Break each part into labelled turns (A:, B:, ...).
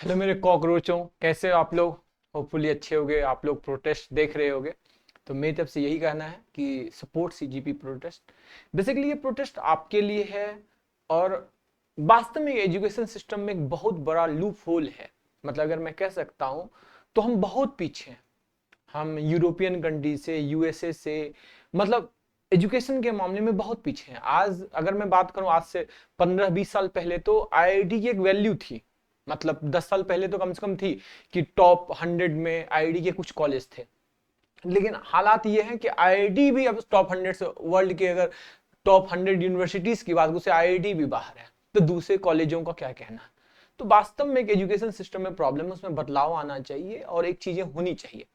A: Hello मेरे कॉकरोचों, कैसे हो आप लोग। होपफुली अच्छे होगे। आप लोग प्रोटेस्ट देख रहे होगे, तो मेरी तरफ से यही कहना है कि सपोर्ट सीजीपी प्रोटेस्ट। बेसिकली ये प्रोटेस्ट आपके लिए है। और वास्तव में एजुकेशन सिस्टम में एक बहुत बड़ा लूप होल है। मतलब अगर मैं कह सकता हूँ तो हम बहुत पीछे हैं। हम यूरोपियन कंट्री से, यूएसए से, मतलब एजुकेशन के मामले में बहुत पीछे हैं। आज अगर मैं बात करूं, आज से 15-20 साल पहले तो आईआईटी की एक वैल्यू थी। मतलब 10 साल पहले तो कम से कम थी कि टॉप 100 में आईआईटी के कुछ कॉलेज थे। लेकिन हालात ये हैं कि आईआईटी भी अब टॉप 100 से, वर्ल्ड के अगर टॉप 100 यूनिवर्सिटीज की बात करूं, आईआईटी भी बाहर है। तो दूसरे कॉलेजों का क्या कहना है। तो वास्तव में एक एजुकेशन सिस्टम में प्रॉब्लम है, उसमें बदलाव आना चाहिए और एक चीजें होनी चाहिए।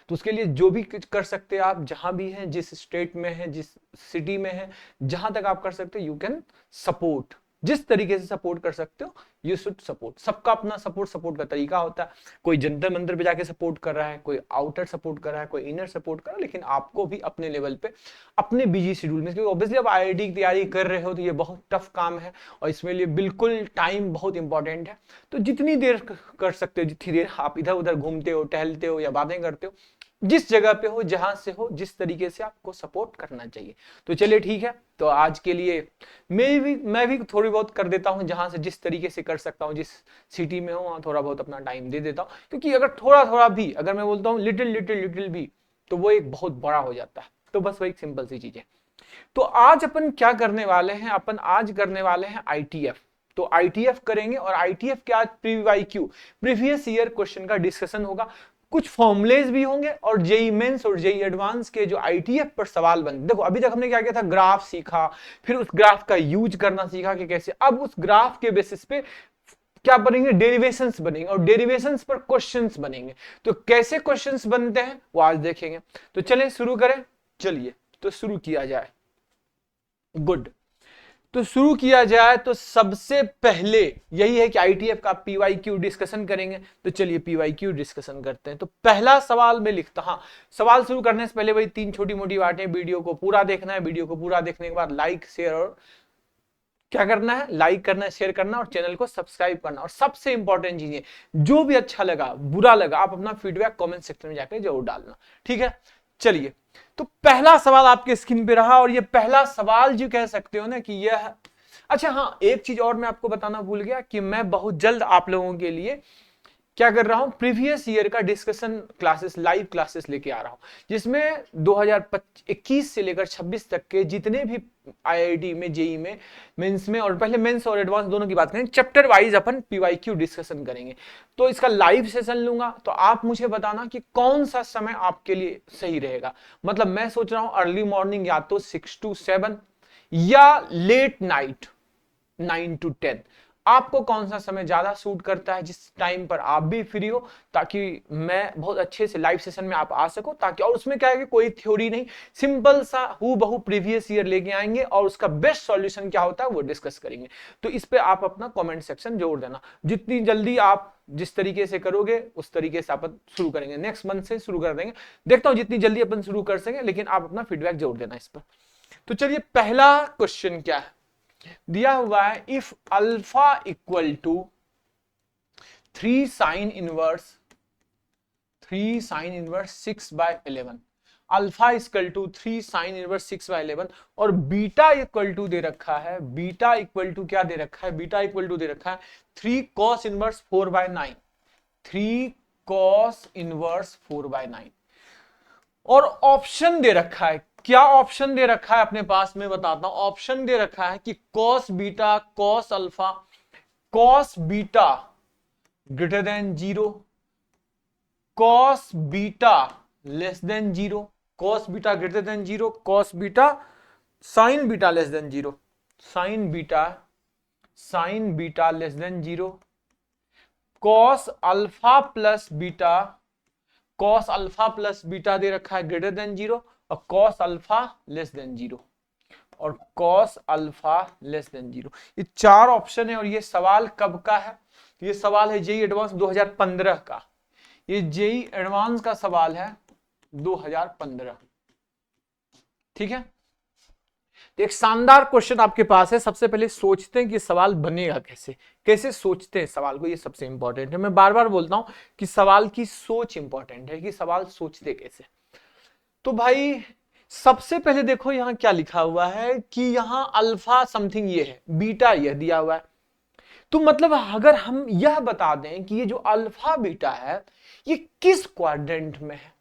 A: तो उसके लिए जो भी कुछ कर सकते हैं आप, जहां भी हैं, जिस स्टेट में हैं, जिस सिटी में हैं, जहां तक आप कर सकते हो, यू कैन सपोर्ट। जिस तरीके से सपोर्ट कर सकते हो, यू शुड सपोर्ट। सबका अपना सपोर्ट का तरीका होता है। कोई जंतर मंदिर पे जाके सपोर्ट कर रहा है, कोई आउटर सपोर्ट कर रहा है, कोई इनर सपोर्ट कर रहा है। लेकिन आपको भी अपने लेवल पे, अपने बिजी शेड्यूल में, क्योंकि ऑब्वियसली आप आईआईटी की तैयारी कर रहे हो तो ये बहुत टफ काम है और इसमें लिए बिल्कुल टाइम बहुत इंपॉर्टेंट है। तो जितनी देर कर सकते हो, जितनी देर आप इधर उधर घूमते हो, टहलते हो या बातें करते हो, जिस जगह पे हो, जहां से हो, जिस तरीके से आपको सपोर्ट करना चाहिए। तो चलिए ठीक है। तो आज के लिए मैं भी थोड़ी बहुत कर देता हूं, जहां से जिस तरीके से कर सकता हूं, जिस सिटी में हूं वहां थोड़ा बहुत अपना टाइम दे देता हूं। क्योंकि अगर थोड़ा थोड़ा भी, अगर मैं बोलता हूं लिटिल लिटिल लिटिल भी, तो वो एक बहुत बड़ा हो जाता है। तो बस वो एक सिंपल सी चीज है। तो आज अपन क्या करने वाले हैं, अपन आज करने वाले हैं आईटीएफ। तो आईटीएफ करेंगे और आईटीएफ के आज पीवाईक्यू, प्रीवियस ईयर क्वेश्चन का डिस्कशन होगा। कुछ फॉर्मुलेज भी होंगे और जेई मेंस और जेई एडवांस के जो आईटीएफ पर सवाल बन, देखो अभी तक हमने क्या किया था, ग्राफ सीखा, फिर उस ग्राफ का यूज करना सीखा कि कैसे। अब उस ग्राफ के बेसिस पे क्या बनेंगे, डेरिवेशंस बनेंगे और डेरिवेशंस पर क्वेश्चंस बनेंगे। तो कैसे क्वेश्चंस बनते हैं वो आज देखेंगे। तो चलें शुरू करें। चलिए तो शुरू किया जाए। गुड। तो शुरू किया जाए तो सबसे पहले यही है कि आईटीएफ का पीवाईक्यू डिस्कशन करेंगे। तो चलिए पीवाईक्यू डिस्कशन करते हैं। तो पहला सवाल मैं लिखता, हाँ, सवाल शुरू करने से पहले वही 3 छोटी मोटी बातें। वीडियो को पूरा देखना है, वीडियो को पूरा देखने के बाद लाइक शेयर और क्या करना है, लाइक करना है, शेयर करना और चैनल को सब्सक्राइब करना। और सबसे इंपॉर्टेंट चीज है, जो भी अच्छा लगा बुरा लगा, आप अपना फीडबैक कमेंट सेक्शन में जाकर जरूर डालना। ठीक है। चलिए, तो पहला सवाल आपके स्क्रीन पे रहा और ये पहला सवाल जो कह सकते हो ना कि यह, अच्छा हाँ, एक चीज और मैं आपको बताना भूल गया कि मैं बहुत जल्द आप लोगों के लिए क्या कर रहा हूं, प्रीवियस ईयर का डिस्कशन क्लासेस, लाइव क्लासेस लेके आ रहा हूं, जिसमें 2021 से लेकर 26 तक के जितने भी आईआईटी में, जेई में, मेंस में, और पहले मेंस और एडवांस दोनों की बात करें, चैप्टर वाइज अपन पीवाईक्यू डिस्कशन करेंगे। तो इसका लाइव सेशन लूंगा। तो आप मुझे बताना कि कौन सा समय आपके लिए सही रहेगा। मतलब मैं सोच रहा हूं अर्ली मॉर्निंग या तो 6 to 7 या लेट नाइट 9 to 10। आपको कौन सा समय ज्यादा सूट करता है, जिस टाइम पर आप भी फ्री हो, ताकि मैं बहुत अच्छे से लाइव सेशन में आप आ सको। ताकि, और उसमें क्या है कि कोई थ्योरी नहीं, सिंपल सा हु बहु प्रीवियस ईयर लेके आएंगे और उसका बेस्ट सॉल्यूशन क्या होता है वो डिस्कस करेंगे। तो इस पे आप अपना कमेंट सेक्शन जोड़ देना। जितनी जल्दी आप जिस तरीके से करोगे उस तरीके से अपन शुरू करेंगे, नेक्स्ट मंथ से शुरू कर देंगे। देखता हूं जितनी जल्दी अपन शुरू कर सकें, लेकिन आप अपना फीडबैक जोड़ देना इस पर। तो चलिए, पहला क्वेश्चन क्या है, दिया हुआ है, if alpha equal to 3 sin inverse 6/11, alpha equal to 3 sin inverse 6/11 और बीटा इक्वल टू दे रखा है, बीटा इक्वल टू क्या दे रखा है, बीटा इक्वल टू दे रखा है 3 cos इनवर्स 4/9, 3 cos इनवर्स 4/9। और ऑप्शन दे रखा है, क्या ऑप्शन दे रखा है अपने पास, में बताता हूं। ऑप्शन दे रखा है कि cos beta, cos alpha, cos beta greater than 0, cos beta less than 0, cos beta greater than 0, cos beta, sine beta less than 0, sine beta, sine beta less than 0, cos alpha plus beta, cos alpha plus beta दे रखा है greater than 0, और cos alpha less than 0, और cos alpha less than 0। ये 4 option है। और ये सवाल कब का है, ये सवाल है जेई एडवांस 2015 का। ये जेई एडवांस का सवाल है 2015। ठीक है। तो एक शानदार क्वेश्चन आपके पास है। सबसे पहले सोचते हैं कि सवाल बनेगा कैसे, कैसे सोचते हैं सवाल को, ये सबसे इंपॉर्टेंट है। मैं बार बार बोलता हूं कि सवाल की सोच इंपॉर्टेंट है, कि सवाल सोचते कैसे। तो भाई सबसे पहले देखो यहां क्या लिखा हुआ है कि यहां अल्फा समथिंग ये है, बीटा यह दिया हुआ है। तो मतलब अगर हम यह बता दें कि ये जो अल्फा बीटा है ये किस क्वाड्रेंट में है,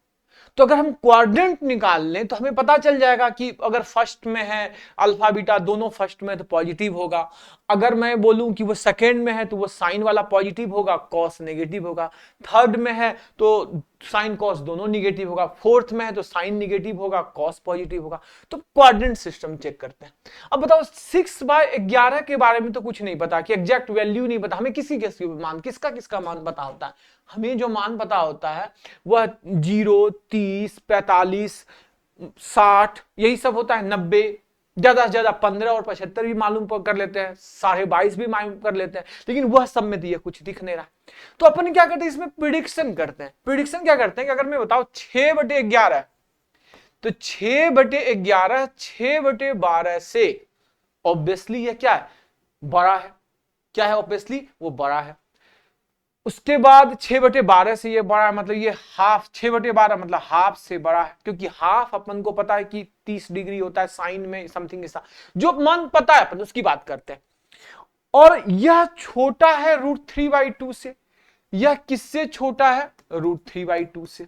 A: तो अगर हम क्वाड्रेंट निकाल लें तो हमें पता चल जाएगा कि अगर फर्स्ट में है अल्फा बीटा दोनों फर्स्ट में है तो पॉजिटिव होगा। अगर मैं बोलूं कि वो सेकेंड में है तो वो साइन वाला पॉजिटिव होगा, कॉस नेगेटिव होगा। थर्ड में है तो साइन कॉस दोनों निगेटिव होगा। फोर्थ में है तो साइन निगेटिव होगा, कॉस पॉजिटिव होगा। तो क्वाड्रेंट सिस्टम चेक करते हैं। अब बताओ 6/11 के बारे में तो कुछ नहीं पता, कि एग्जैक्ट वैल्यू नहीं पता हमें, किसी मान किसका मान पता होता है। हमें जो मान पता होता है वह 0, 30, 45, 60 यही सब होता है। 90 ज्यादा से ज्यादा 15 और 75 भी मालूम कर लेते हैं, 22.5 भी मालूम कर लेते हैं, लेकिन वह सब में दिया कुछ दिख नहीं रहा। तो अपन क्या करते हैं इसमें, प्रिडिक्शन करते हैं। प्रिडिक्शन क्या करते हैं कि अगर मैं बताऊं 6/11 तो 6/11 6/12 से ऑब्वियसली यह क्या है, बड़ा है। क्या है ऑब्वियसली, वो बड़ा है। उसके बाद 6/12 से ये बड़ा है, मतलब ये हाफ, 6/12 मतलब हाफ से बड़ा है, क्योंकि हाफ अपन को पता है कि 30 डिग्री होता है साइन में, समथिंग ऐसा जो मान पता है अपन उसकी बात करते हैं। और यह छोटा है √3/2 से। यह किससे छोटा है, √3/2 से।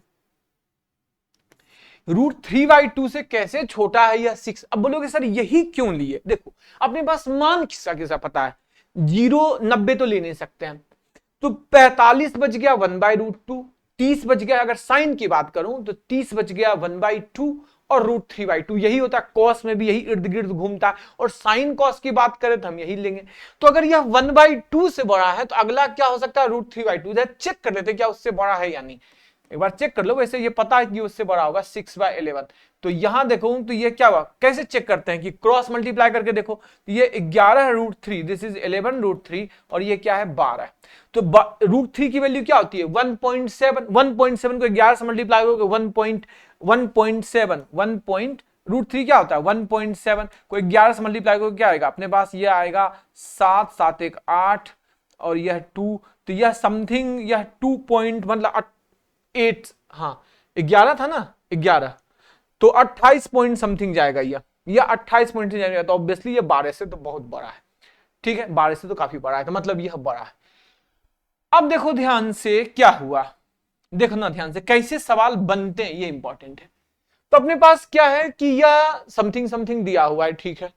A: √3/2 से कैसे छोटा है यह 6। अब बोलोगे सर यही क्यों लिए, देखो अपने पास मान किसका किसका पता है, 0, 90 तो ले नहीं सकते हैं, तो 45 बच गया 1/√2। 30 बच गया, अगर साइन की बात करूं तो 30 बच गया 1/2 और √3/2 यही होता है। कॉस में भी यही इर्द गिर्द घूमता है, और साइन कॉस की बात करें तो हम यही लेंगे। तो अगर यह 1/2 से बड़ा है तो अगला क्या हो सकता है, √3/2। चेक कर लेते क्या उससे बड़ा है या नहीं, एक बार चेक कर लो। वैसे ये पता है कि उससे बड़ा होगा 6/11। तो यहां देखो तो ये क्या हुआ, कैसे चेक करते हैं कि क्रॉस मल्टीप्लाई करके देखो, तो ये 11 है √3, दिस इज 11 √3, और ये क्या है 12। तो √3 की वैल्यू क्या होती है 1.7। 1.7 को 11 से मल्टीप्लाई करोगे 1.7 √3 क्या होता है 1.7 को 11 से मल्टीप्लाई करोगे क्या आएगा अपने पास, ये आएगा 7, 7 1 8 और यह 2, तो यह समथिंग यह 2 पॉइंट मतलब 8, हाँ 11 था ना 11, तो 28 पॉइंट समथिंग जाएगा यह 28 पॉइंट से जाएगा। तो ऑब्वियसली ये 12 से तो बहुत बड़ा है, ठीक है 12 से तो काफी बड़ा है, तो मतलब यह बड़ा है। अब देखो ध्यान से क्या हुआ, देखो ना ध्यान से कैसे सवाल बनते हैं, ये इंपॉर्टेंट है। तो अपने पास क्या है कि यह समथिंग समथिंग दिया हुआ है, ठीक है।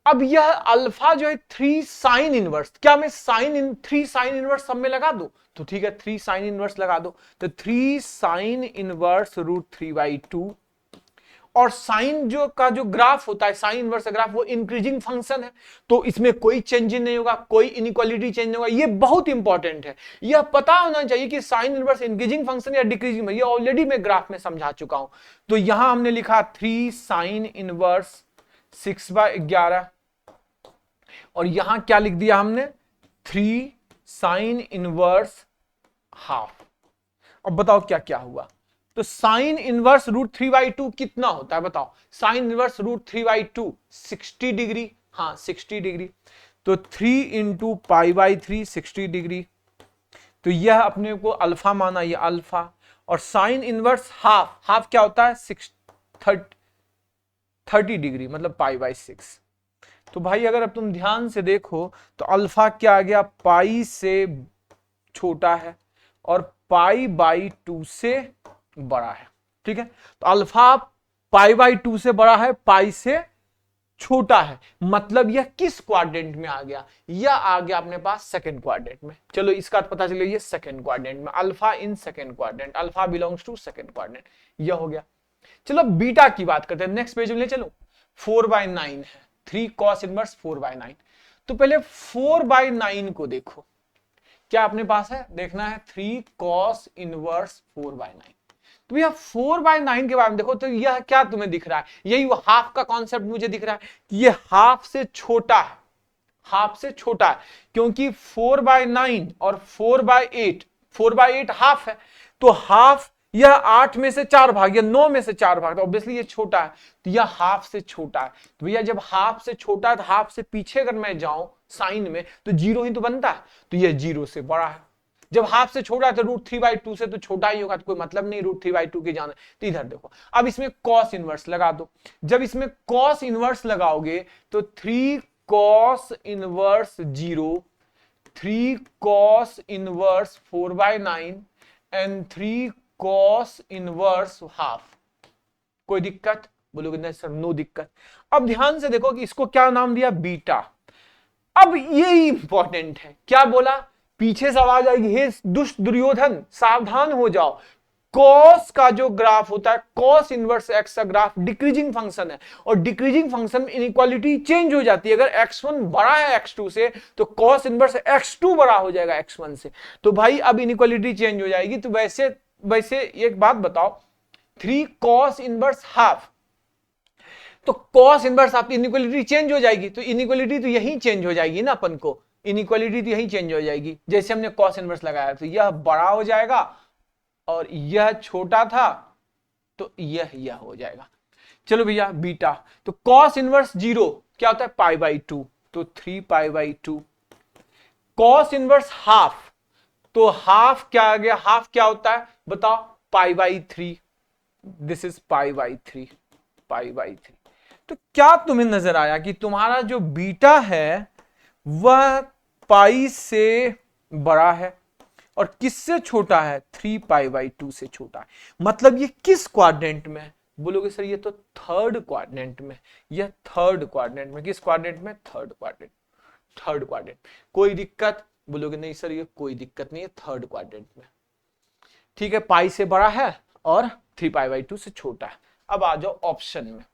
A: अब यह अल्फा जो है 3 साइन इनवर्स, क्या मैं 3 साइन इनवर्स सब में लगा दूं, तो ठीक है 3 साइन इनवर्स लगा दो। तो 3 साइन इनवर्स √3/2, और साइन जो ग्राफ होता है, साइन इनवर्स का ग्राफ वो इंक्रीजिंग फंक्शन है, तो इसमें कोई चेंज नहीं होगा, कोई इनइक्वालिटी चेंज नहीं होगा। ये बहुत इंपॉर्टेंट है, यह पता होना चाहिए कि साइन इनवर्स इंक्रीजिंग फंक्शन या डिक्रीजिंग, ये ऑलरेडी मैं ग्राफ में समझा चुका हूं। तो यहां हमने लिखा 3 साइन इनवर्स 6/11, और यहां क्या लिख दिया हमने 3 साइन इनवर्स हाफ। अब बताओ क्या क्या हुआ, तो साइन इनवर्स √3/2 कितना होता है बताओ, साइन इनवर्स √3/2 60 डिग्री, हाँ 60 डिग्री, तो 3 इंटू π/3 60 डिग्री, तो यह अपने को अल्फा माना, ये अल्फा। और साइन इनवर्स हाफ, हाफ क्या होता है 30 डिग्री मतलब π/6। तो भाई अगर अब तुम ध्यान से देखो तो अल्फा क्या आ गया, पाई से छोटा है और π/2 से बड़ा है, ठीक है। तो अल्फा π/2 से बड़ा है, पाई से छोटा है, मतलब यह किस क्वाड्रेंट में आ गया, यह आ गया अपने पास सेकंड क्वाड्रेंट में। चलो इसका पता चलो, ये सेकंड क्वाड्रेंट में, alpha in second quadrant, alpha belongs to second quadrant, यह हो गया। चलो बीटा की बात करते हैं, नेक्स्ट पेज में ले चलो। 4/9 है, 3 cos इनवर्स 4/9। तो पहले 4/9 को देखो, क्या अपने पास है, देखना है 3 cos इनवर्स 4/9। तो भैया 4/9 के बारे में देखो, तो यह क्या तुम्हें दिख रहा है, यही वो हाफ का कॉन्सेप्ट मुझे दिख रहा है कि ये हाफ से छोटा है, हाफ से छोटा है, क्योंकि 4/9 और 4/8, 4/8 हाफ है, तो हाफ यह 8 में से 4 भाग या 9 में से 4 भाग, तो ऑब्वियसली ये छोटा है, तो यह हाफ से छोटा है। तो भैया जब हाफ से छोटा है तो हाफ से पीछे अगर मैं जाऊं साइन में तो 0 ही तो बनता है, तो यह 0 से बड़ा है। जब हाफ से छोटा है तो √3/2 से तो छोटा ही होगा, तो कोई मतलब नहीं √3/2 के जाना। तो इधर देखो, अब इसमें कॉस इनवर्स लगा दो। जब इसमें कॉस इनवर्स लगाओगे तो 3 cos inverse 0, 3 cos inverse 4/9 and 3 cos inverse half. कोई दिक्कत? बोलोगे नहीं सर, नो दिक्कत। अब ध्यान से देखो कि इसको क्या नाम दिया, बीटा। अब ये इंपॉर्टेंट है, क्या बोला, पीछे से आवाज आएगी, हे दुष्ट दुर्योधन सावधान हो जाओ। कॉस का जो ग्राफ होता है, कॉस इनवर्स एक्स का ग्राफ डिक्रीजिंग फंक्शन है, और डिक्रीजिंग फंक्शन में इनइक्वालिटी चेंज हो जाती है। अगर x1 बड़ा है x2 से तो कॉस इनवर्स x2 बड़ा हो जाएगा x1 से। तो भाई अब इनइक्वालिटी चेंज हो जाएगी। तो वैसे एक बात बताओ, 3 cos इनवर्स हाफ, तो कॉस इनवर्स आपकी इनइक्वालिटी चेंज हो जाएगी, तो इनइक्वालिटी तो यही चेंज हो जाएगी ना, अपन को इनइक्वालिटी तो यही चेंज हो जाएगी। जैसे हमने कॉस इनवर्स लगाया तो यह बड़ा हो जाएगा और यह छोटा था तो यह हो जाएगा। चलो भैया बीटा, तो कॉस इनवर्स 0 क्या होता है, π/2, तो 3π/2। कॉस इनवर्स हाफ, तो हाफ क्या आ गया, हाफ क्या होता है बताओ, π/3, दिस इज π/3, π/3। तो क्या तुम्हें नजर आया कि तुम्हारा जो बीटा है वह पाई से बड़ा है और किससे छोटा है, 3π/2 से छोटा है। मतलब ये किस क्वाड्रेंट में है, बोलोगे सर ये तो थर्ड क्वाड्रेंट में, यह थर्ड क्वाड्रेंट में। किस क्वाड्रेंट में, थर्ड क्वाड्रेंट, थर्ड क्वाड्रेंट। कोई दिक्कत, बोलोगे नहीं सर ये कोई दिक्कत नहीं है, थर्ड क्वाड्रेंट में। ठीक है, पाई से बड़ा है और 3π/2 से छोटा है। अब आ जाओ ऑप्शन में,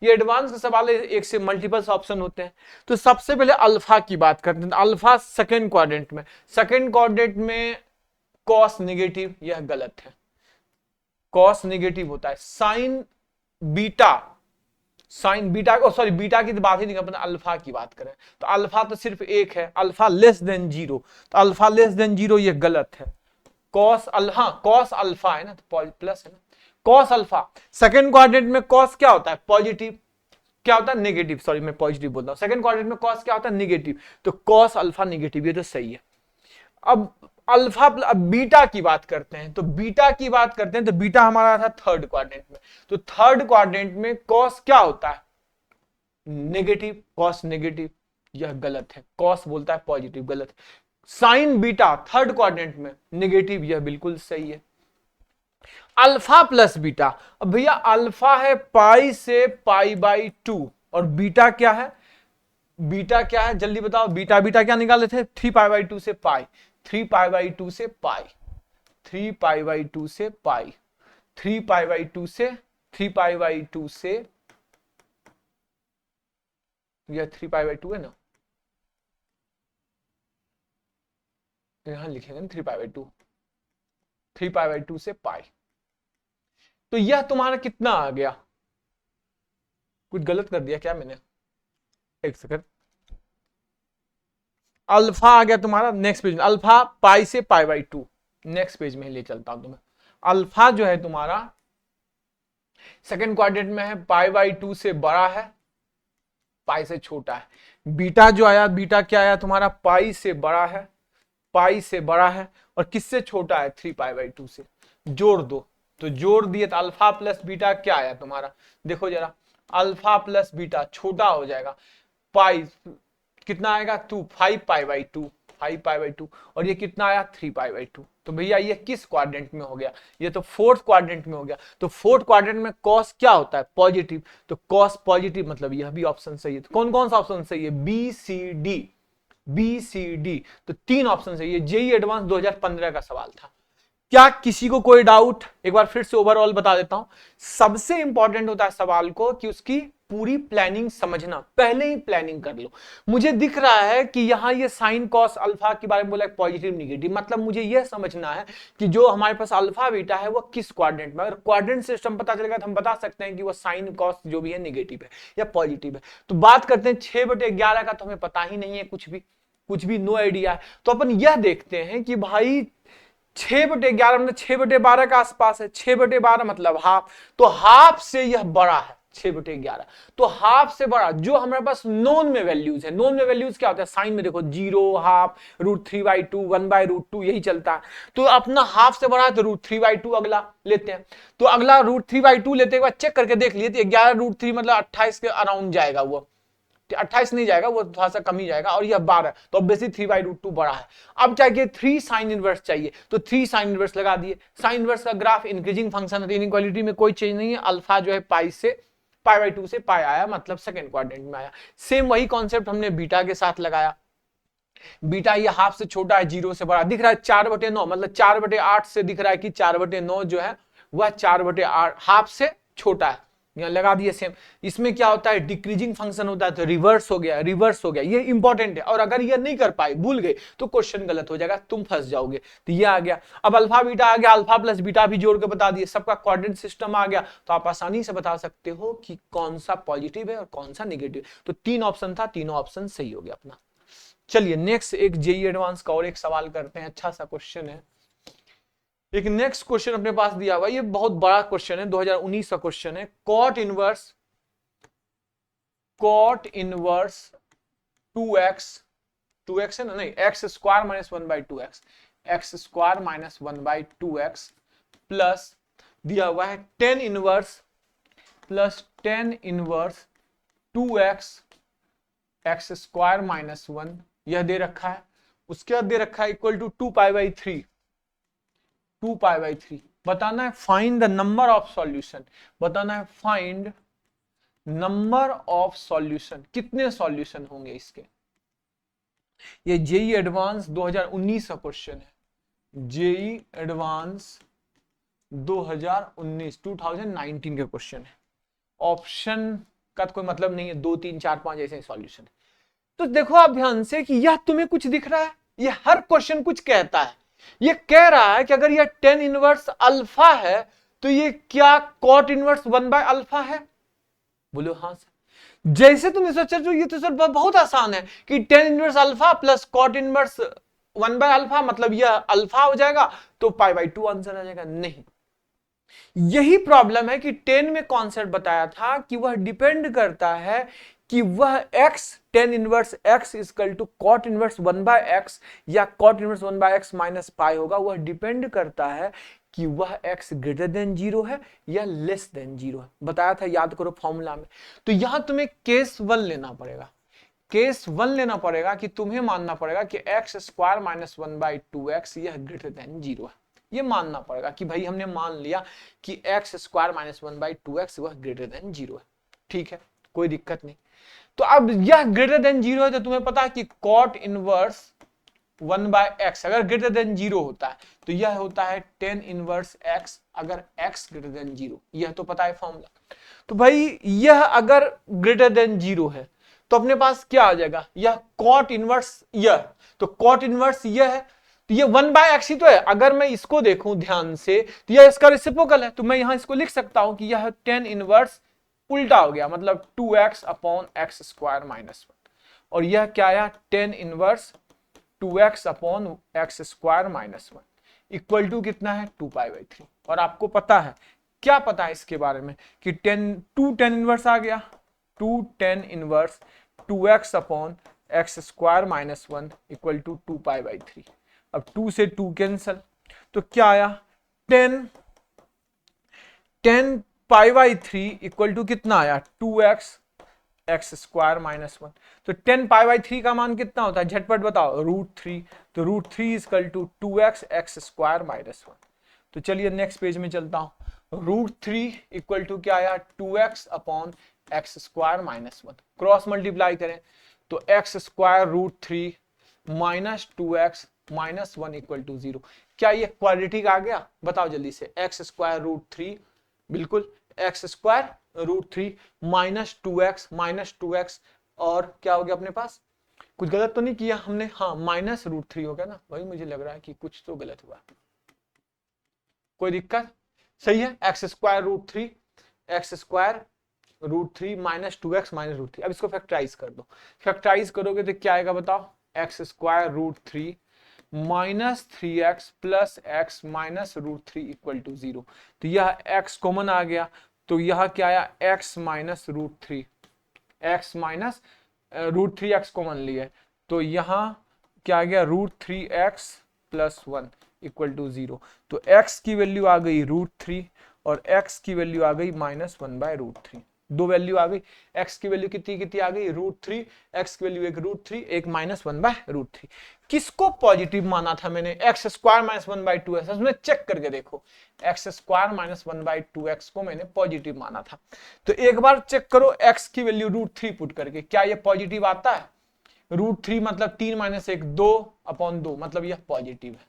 A: ये एडवांस का सवाल है, एक से मल्टीपल ऑप्शन होते हैं। तो सबसे पहले अल्फा की बात करते हैं। अल्फा सेकंड क्वाड्रेंट में, सेकंड क्वाड्रेंट में कॉस नेगेटिव, यह गलत है, कॉस नेगेटिव होता है। साइन बीटा, साइन बीटा को, सॉरी बीटा की तो बात ही नहीं, अपना अल्फा की बात करें तो अल्फा तो सिर्फ एक है, अल्फा लेस देन 0, तो अल्फा लेस देन 0 यह गलत है। कॉस कॉस अल्फा है ना, तो प्लस है ना, कॉस अल्फा। सेकंड क्वाड्रेंट में कॉस क्या होता है, पॉजिटिव, क्या होता है नेगेटिव, सॉरी मैं पॉजिटिव बोलता हूं। सेकंड क्वाड्रेंट में कॉस क्या होता है, नेगेटिव, तो कॉस अल्फा नेगेटिव, ये तो सही है। अब अल्फा, अब बीटा की बात करते हैं, तो बीटा की बात करते हैं तो बीटा हमारा था थर्ड क्वाड्रेंट में, तो थर्ड क्वाड्रेंट में कॉस क्या होता है, नेगेटिव, कॉस नेगेटिव, यह गलत है। कॉस बोलता है पॉजिटिव, गलत है। साइन बीटा थर्ड क्वाड्रेंट में नेगेटिव, यह बिल्कुल सही है। अल्फा प्लस बीटा, अब भैया अल्फा है पाई से π/2 और बीटा क्या है, बीटा क्या है जल्दी बताओ, बीटा बीटा क्या निकाले थे, 3π/2 से पाई, 3π/2 से पाई, 3π/2 से पाई, 3π/2 से 3π/2 से, यह 3π/2 है ना, यहां लिखेंगे ना 3π/2, 3π/2 से पाई। तो यह तुम्हारा कितना आ गया, कुछ गलत कर दिया क्या मैंने, एक सेकंड, अल्फा आ गया तुम्हारा नेक्स्ट पेज में, अल्फा पाई से π/2, नेक्स्ट पेज में ले चलता हूं तुम्हें। अल्फा जो है तुम्हारा सेकंड क्वाड्रेंट में है, π/2 से बड़ा है, पाई से छोटा है। बीटा जो आया, बीटा क्या आया तुम्हारा, पाई से बड़ा है, पाई से बड़ा है और किससे छोटा है, 3π/2 से। जोड़ दो, तो जोड़ दिए तो अल्फा प्लस बीटा क्या आया तुम्हारा, देखो जरा, अल्फा प्लस बीटा छोटा हो जाएगा, पाई कितना आएगा 2, 5π/2, 5π/2 और ये कितना आया 3π/2। तो भैया ये किस क्वाड्रेंट में हो गया, ये तो फोर्थ क्वाड्रेंट में हो गया। तो फोर्थ क्वाड्रेंट में कॉस क्या होता है, पॉजिटिव, तो कॉस पॉजिटिव, मतलब यह भी ऑप्शन सही है। तो कौन कौन सा ऑप्शन सही है, B C D, B C D, तो 3 ऑप्शन सही है। जेईई एडवांस 2015 का सवाल था। क्या किसी को कोई डाउट, एक बार फिर से ओवरऑल बता देता हूं। सबसे इंपॉर्टेंट होता है सवाल को कि उसकी पूरी प्लानिंग समझना, पहले ही प्लानिंग कर लो। मुझे दिख रहा है कि यहां ये साइन कॉस अल्फा के बारे में बोला पॉजिटिव नेगेटिव, मतलब मुझे यह समझना है कि जो हमारे पास अल्फा बीटा है वो किस क्वाड्रेंट में। अगर क्वाड्रेंट सिस्टम पता चलेगा तो हम बता सकते हैं कि वो साइन कॉस जो भी है नेगेटिव है या पॉजिटिव है। तो बात करते हैं 6/11 का, तो हमें पता ही नहीं है कुछ भी, नो आइडिया है। तो अपन यह देखते हैं कि भाई 6/11 मतलब 6/12 के आसपास है, 6/12 मतलब हाफ, तो हाफ से यह बड़ा है 6/11, तो हाफ से बड़ा। जो हमारे पास नोन में वैल्यूज है, नोन में वैल्यूज क्या होता है, साइन में देखो 0, हाफ, √3/2, 1/√2 यही चलता है। तो अपना हाफ से बड़ा है तो √3/2 अगला लेते हैं। तो अगला √3/2 लेते के बाद चेक करके देख लिए तो 11√3 मतलब 28 के अराउंड जाएगा, वो 28 नहीं जाएगा, वो थोड़ा सा कम ही जाएगा, और यह 12, तो ऑब्वियसली 3/√2 बड़ा है। अब चाहिए 3 साइन इनवर्स चाहिए, तो 3 साइन इनवर्स लगा दिए। साइन इनवर्स का ग्राफ इंक्रीजिंग फंक्शन है, इनइक्वालिटी में कोई चेंज नहीं है, अल्फा जो है पाई से π/2 से पाई आया, मतलब सेकंड क्वाड्रेंट में आया। सेम वही कॉन्सेप्ट हमने बीटा के साथ लगाया। बीटा ये हाफ से छोटा है, 0 से बड़ा दिख रहा है, 4/9 मतलब 4/8 से दिख रहा है कि 4/9 जो है वह 4/8 हाफ से छोटा है, यहां लगा दिए सेम। इसमें क्या होता है, डिक्रीजिंग फंक्शन होता है, तो रिवर्स हो गया, रिवर्स हो गया, ये इंपॉर्टेंट है। और अगर ये नहीं कर पाए, भूल गए, तो क्वेश्चन गलत हो जाएगा, तुम फंस जाओगे। तो ये आ गया। अब अल्फा बीटा आ गया, अल्फा प्लस बीटा भी जोड़ के बता दिए, सबका क्वाड्रेंट सिस्टम आ गया, तो आप आसानी से बता सकते हो कि कौन सा पॉजिटिव है और कौन सा निगेटिव। तो 3 ऑप्शन था, तीनों ऑप्शन सही हो गया अपना। चलिए नेक्स्ट एक जेई एडवांस का और एक सवाल करते हैं, अच्छा सा क्वेश्चन है। एक नेक्स्ट क्वेश्चन अपने पास दिया हुआ, ये बहुत बड़ा क्वेश्चन है, 2019 का क्वेश्चन है। कॉट इनवर्स 2x है ना, नहीं, x² - 1/2x, x² - 1/2x plus दिया हुआ है tan inverse plus tan inverse 2x x² - 1, यह दे रखा है। उसके बाद दे रखा है इक्वल टू 2π/3, 2π/3। बताना है find the number of solution, बताना है फाइंड नंबर ऑफ सॉल्यूशन, कितने सॉल्यूशन होंगे इसके। ये जेई एडवांस 2019 का क्वेश्चन है, जेई एडवांस 2019 का क्वेश्चन है। ऑप्शन का तो कोई मतलब नहीं है, 2, 3, 4, 5 ऐसे सॉल्यूशन है। तो देखो आप ध्यान से कि यह तुम्हें कुछ दिख रहा है, यह हर क्वेश्चन कुछ कहता है। यह कह रहा है कि अगर यह tan इनवर्स अल्फा है तो ये क्या cot इनवर्स 1/अल्फा है। बोलो हाँ सर। जैसे तुमने सोचा, जो ये तो सर बहुत आसान है कि tan inverse alpha plus cot inverse 1/अल्फा, मतलब यह अल्फा हो जाएगा, तो π/2 आंसर आ जाएगा। नहीं, यही प्रॉब्लम है कि 10 में कॉन्सेप्ट बताया था कि वह डिपेंड करता है कि वह x tan inverse x equal to cot inverse 1/x या cot इनवर्स 1/x माइनस पाई होगा। वह डिपेंड करता है कि वह x ग्रेटर देन 0 है या लेस देन 0 है, बताया था, याद करो फॉर्मूला में। तो यहां तुम्हें केस 1 लेना पड़ेगा, केस 1 लेना पड़ेगा कि तुम्हें मानना पड़ेगा कि x² - 1/2x यह ग्रेटर देन 0 है। ये मानना पड़ेगा कि भाई हमने मान लिया कि x² - 1/2x वह ग्रेटर देन 0 है। ठीक है, कोई दिक्कत नहीं। तो अब यह ग्रेटर देन 0 है, तो तुम्हें पता है कि cot इनवर्स 1/x अगर ग्रेटर देन 0 होता है तो यह होता है tan इनवर्स x, अगर x ग्रेटर देन 0, यह तो पता है फॉर्मूला। तो भाई यह अगर ग्रेटर देन 0 है तो अपने पास क्या आ जाएगा, यह cot इनवर्स यह, तो cot इनवर्स यह है, तो ये 1/x ही तो है। अगर मैं इसको देखूं ध्यान से तो यह इसका रेसिप्रोकल है, तो मैं यहां इसको लिख सकता हूं कि यह tan इनवर्स उल्टा हो गया, मतलब 2x/x² - 1, और यह क्या आया, tan inverse 2x/x² - 1 equal to कितना है, 2π/3। और आपको पता है, क्या पता है इसके बारे में कि 2 tan इनवर्स आ गया, 2 tan inverse 2x/x² - 1 equal to 2π/3। अब 2 से 2 कैंसल, तो क्या आया, 10 π/3 इक्वल टू कितना आया, 2x x² - 1। तो 10 π/3 का मान कितना होता है, झटपट बताओ, √3। तो √3 इक्वल टू 2x x² - 1। तो चलिए नेक्स्ट पेज में चलता हूं। √3 इक्वल टू क्या आया, 2x/x² - 1। क्रॉस मल्टीप्लाई करें तो x² √3 minus 2x minus 1 equal to 0। क्या ये क्वाड्रेटिक आ गया, बताओ जल्दी से। x² √3, बिल्कुल, x² √3 माइनस 2x और क्या हो गया अपने पास, कुछ गलत तो नहीं किया हमने, हाँ माइनस √3 हो गया ना, वही मुझे लग रहा है कि कुछ तो गलत हुआ। कोई दिक्कत, सही है, x² √3 माइनस 2x माइनस √3। अब इसको फैक्टराइज कर दो, फैक्टराइज करोगे तो क्या आएगा बताओ, x² √3 -3x plus X minus √3 equal to 0। तो यह x कॉमन आ गया, तो यह क्या आया, x minus √3, x minus √3x common लिया है, तो यहाँ क्या आ गया, √3x प्लस 1 इक्वल टू 0। तो x की वैल्यू आ गई √3 और x की वैल्यू आ गई -1/√3। दो वैल्यू आ गई, x की वैल्यू कितनी कितनी आ गई, √3, x की वैल्यू एक √3, एक -1/√3। किसको पॉजिटिव माना था मैंने, x स्क्वायर -1/2x, उसमें चेक करके देखो, x स्क्वायर -1/2x को मैंने पॉजिटिव माना था। तो एक बार चेक करो x की वैल्यू √3 पुट करके, क्या ये पॉजिटिव आता है, √3 मतलब 3 - 1 2/2, मतलब यह पॉजिटिव है।